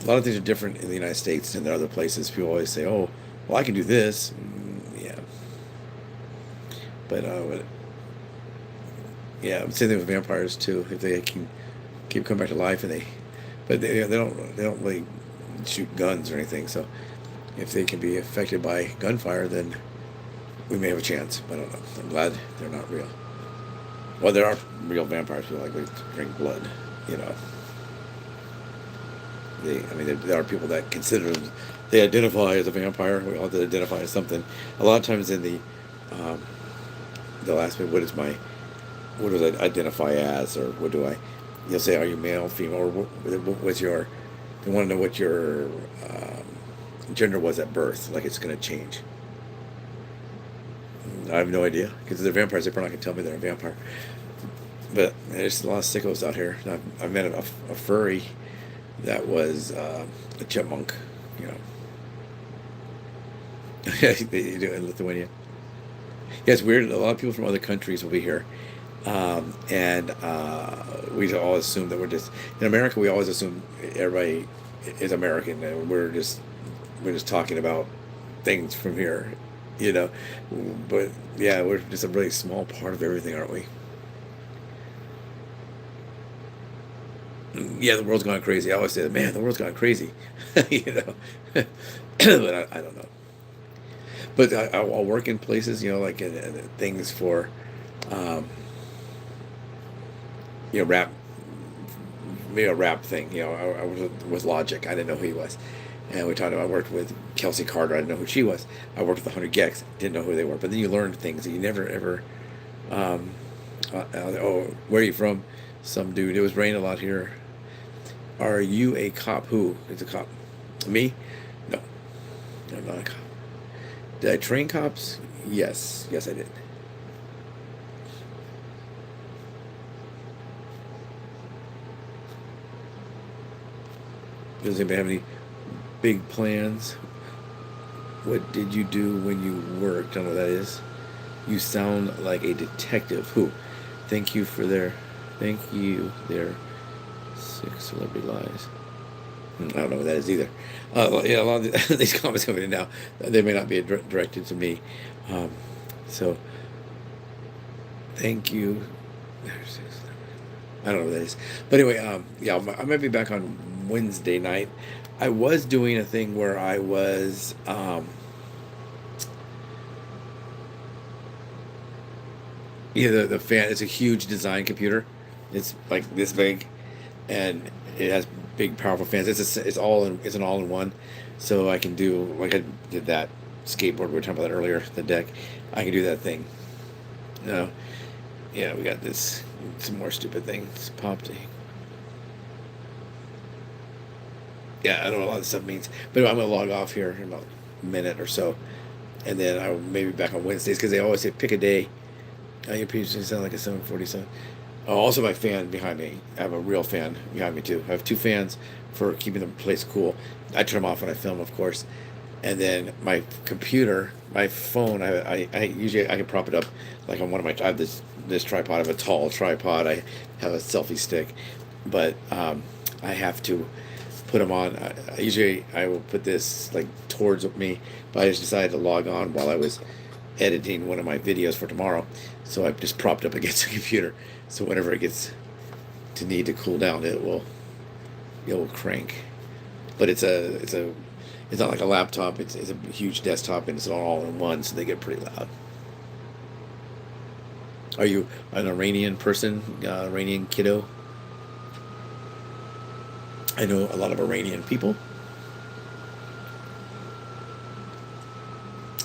a lot of things are different in the United States than in other places. People always say, "Oh, well, I can do this." Yeah, but yeah, same thing with vampires too. If they can keep coming back to life, but they don't really shoot guns or anything. So if they can be affected by gunfire, then we may have a chance. But I don't know. I'm glad they're not real. Well, there are real vampires who like they drink blood. You know, I mean, there are people that consider they identify as a vampire. We all have to identify as something. A lot of times in um, they'll ask me, what do I identify as, or what do I? You'll say, are you male, female, or what's your? They want to know what your gender was at birth. Like it's going to change. I have no idea because they're vampires. They're probably not going to tell me they're a vampire. But there's a lot of sickos out here. I met a furry that was a chipmunk. You know, they do in Lithuania. Yeah, it's weird. A lot of people from other countries will be here, and we all assume that we're just in America. We always assume everybody is American, and we're just talking about things from here, you know. But yeah, we're just a really small part of everything, aren't we? Yeah, the world's gone crazy. I always say, man, the world's gone crazy, you know. But I don't know. But I'll work in places, like in things for, um, rap, maybe a rap thing. I was with Logic. I didn't know who he was. And we talked about, I worked with Kelsey Carter. I didn't know who she was. I worked with the 100 Gex. Didn't know who they were. But then you learn things that you never ever, um, oh, where are you from? Some dude. It was raining a lot here. Are you a cop? Who is a cop? Me? No, I'm not a cop. Did I train cops? Yes, yes, I did. Does anybody have any big plans? What did you do when you worked? I don't know what that is. You sound like a detective. Who? Thank you for their. Thank you. Their six celebrity lies. I don't know what that is either. Yeah, a lot of these comments coming in now, they may not be directed to me. Um, so, thank you. I don't know what that is. But anyway, yeah, I might be back on Wednesday night. I was doing a thing where I was, yeah, the fan. It's a huge design computer. It's like this big, and it has big, powerful fans. It's all in, it's an all in one, so I can do like I did that skateboard we were talking about that earlier, the deck. I can do that thing. No, yeah, we got this. Some more stupid things popped. Yeah, I don't know what a lot of stuff means, but I'm gonna log off here in about a minute or so, and then I'll maybe back on Wednesdays because they always say pick a day. Your pieces sound like a 747. Oh, also my fan behind me. I have a real fan behind me too. I have two fans for keeping the place cool. I turn them off when I film, of course, and then my computer, my phone. I usually I can prop it up like on one of my. I have this tripod. I have a tall tripod. I have a selfie stick, but I have to put them on. Usually I will put this like towards me, but I just decided to log on while I was editing one of my videos for tomorrow. So I just propped up against the computer. So whenever it gets to need to cool down, it will crank. But it's not like a laptop. It's a huge desktop and it's all in one, so they get pretty loud. Are you an Iranian person, Iranian kiddo? I know a lot of Iranian people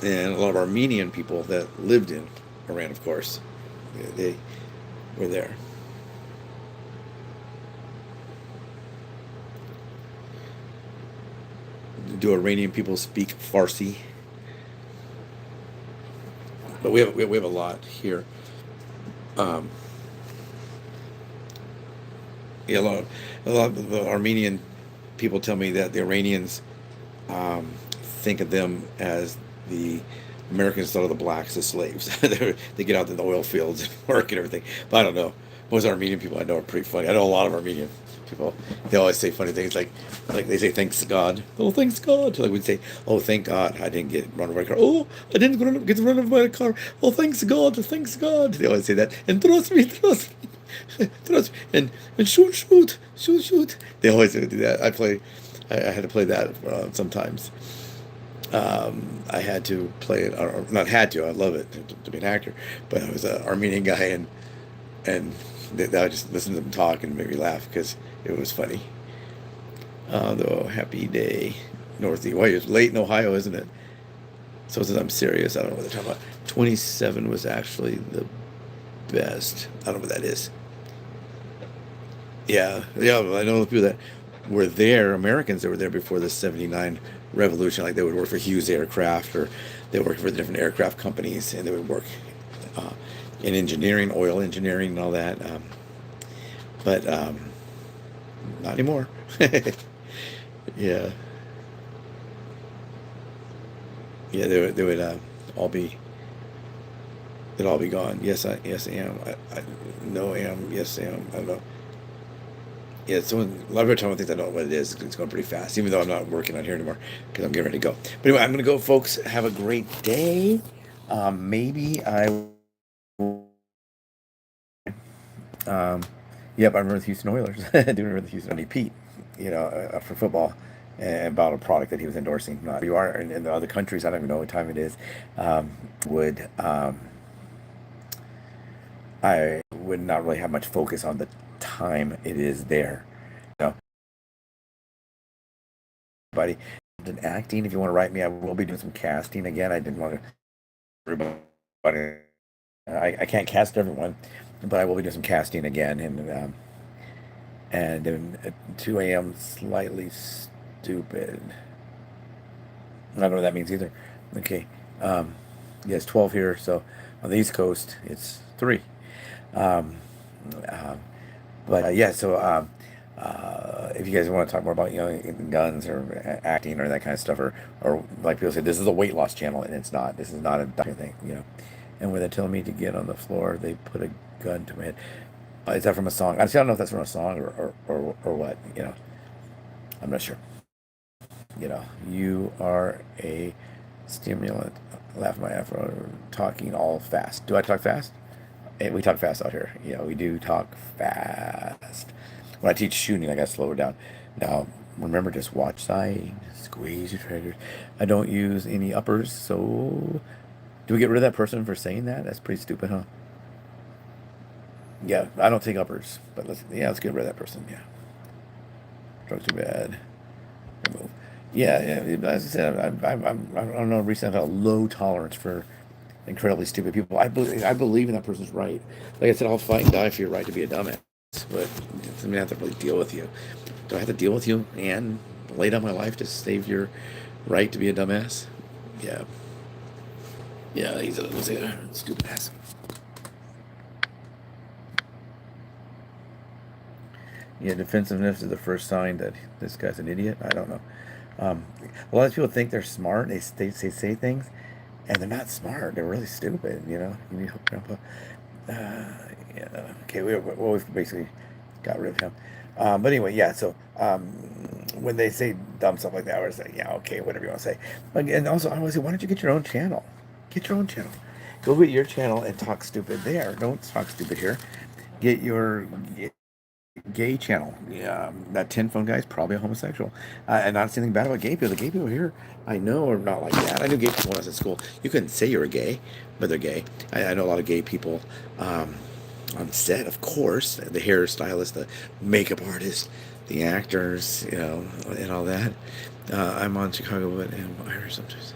and a lot of Armenian people that lived in Iran, of course. They were there. Do Iranian people speak Farsi? But we have a lot here. Um, yeah, a lot of the Armenian people tell me that the Iranians think of them as the Americans thought of the blacks as slaves. They get out in the oil fields and work and everything. But I don't know. Most Armenian people I know are pretty funny. I know a lot of Armenian people. They always say funny things like they say thanks God. Oh, thanks God. Like we'd say, oh, thank God I didn't get run over by a car. Oh, I didn't get run over by a car. Oh, thanks God. Thanks God. They always say that. And trust me, trust me. And shoot. They always do that. I had to play that sometimes. I had to play it, or not had to. I love it to be an actor, but I was an Armenian guy, and I just listened to them talk and made me laugh because it was funny. Though happy day, Northeast. Why it's late in Ohio, isn't it? So since I'm serious, I don't know what they're talking about. 27 was actually the best. I don't know what that is. Yeah, yeah. I know the people that were there, Americans that were there before the '79 revolution. Like they would work for Hughes Aircraft, or they worked for different aircraft companies, and they would work uh, in engineering, oil engineering, and all that. But not anymore. Yeah, yeah. They would all be they'd all be gone. Yes I am. I no I am. Yes I am. I don't know. Yeah, someone, a lot of people tell me things I don't know what it is. It's going pretty fast, even though I'm not working on here anymore because I'm getting ready to go. But anyway, I'm going to go, folks. Have a great day. Maybe I. Um, yep, I remember the Houston Oilers. I do remember the Houston Pete, for football, and about a product that he was endorsing. Not you are in the other countries. I don't even know what time it is. Would I would not really have much focus on the time it is there. You know, buddy. In acting, if you want to write me, I will be doing some casting again. I didn't want to everybody. I can't cast everyone, but I will be doing some casting again. And then at 2 a.m. slightly stupid. I don't know what that means either. Okay. Yeah, it's 12 here. So on the East Coast, it's 3. Um, um, but yeah, so if you guys want to talk more about guns or acting or that kind of stuff, or like people say, this is a weight loss channel, and it's not. This is not a doctor thing. And when they're telling me to get on the floor, they put a gun to my head. Is that from a song? Actually, I don't know if that's from a song or what. I'm not sure. You are a stimulant. Laugh my afro. Talking all fast. Do I talk fast? We talk fast out here. We do talk fast. When I teach shooting, I got to slow it down. Now, remember, just watch side, squeeze your triggers. I don't use any uppers, so do we get rid of that person for saying that? That's pretty stupid, huh? Yeah, I don't take uppers, but let's get rid of that person. Yeah, drugs are bad. Remove. Yeah. As I said, I don't know. Recently, I've had a low tolerance for incredibly stupid people. I believe in that person's right. Like I said, I'll fight and die for your right to be a dumbass. But I mean, I have to really deal with you. Do I have to deal with you and lay down my life to save your right to be a dumbass? Yeah. Yeah, he's a stupid ass. Yeah, defensiveness is the first sign that this guy's an idiot. I don't know. A lot of people think they're smart. They say things, and they're not smart. They're really stupid. You need help, Grandpa. Yeah. Okay, we've basically got rid of him. But anyway, yeah. So when they say dumb stuff like that, I was like, yeah, okay, whatever you want to say. And also, I always say, why don't you get your own channel? Get your own channel. Go get your channel and talk stupid there. Don't talk stupid here. Get your gay channel. Yeah, that 10 phone guy is probably a homosexual. And not saying anything bad about gay people. The gay people here, I know, are not like that. I knew gay people when I was at school. You couldn't say you were gay, but they're gay. I know a lot of gay people on set, of course. The hairstylist, the makeup artist, the actors, and all that. I'm on Chicago, but I'm Irish sometimes.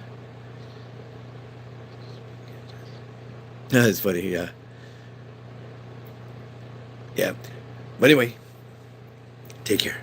It's funny, yeah. Yeah. But anyway, take care.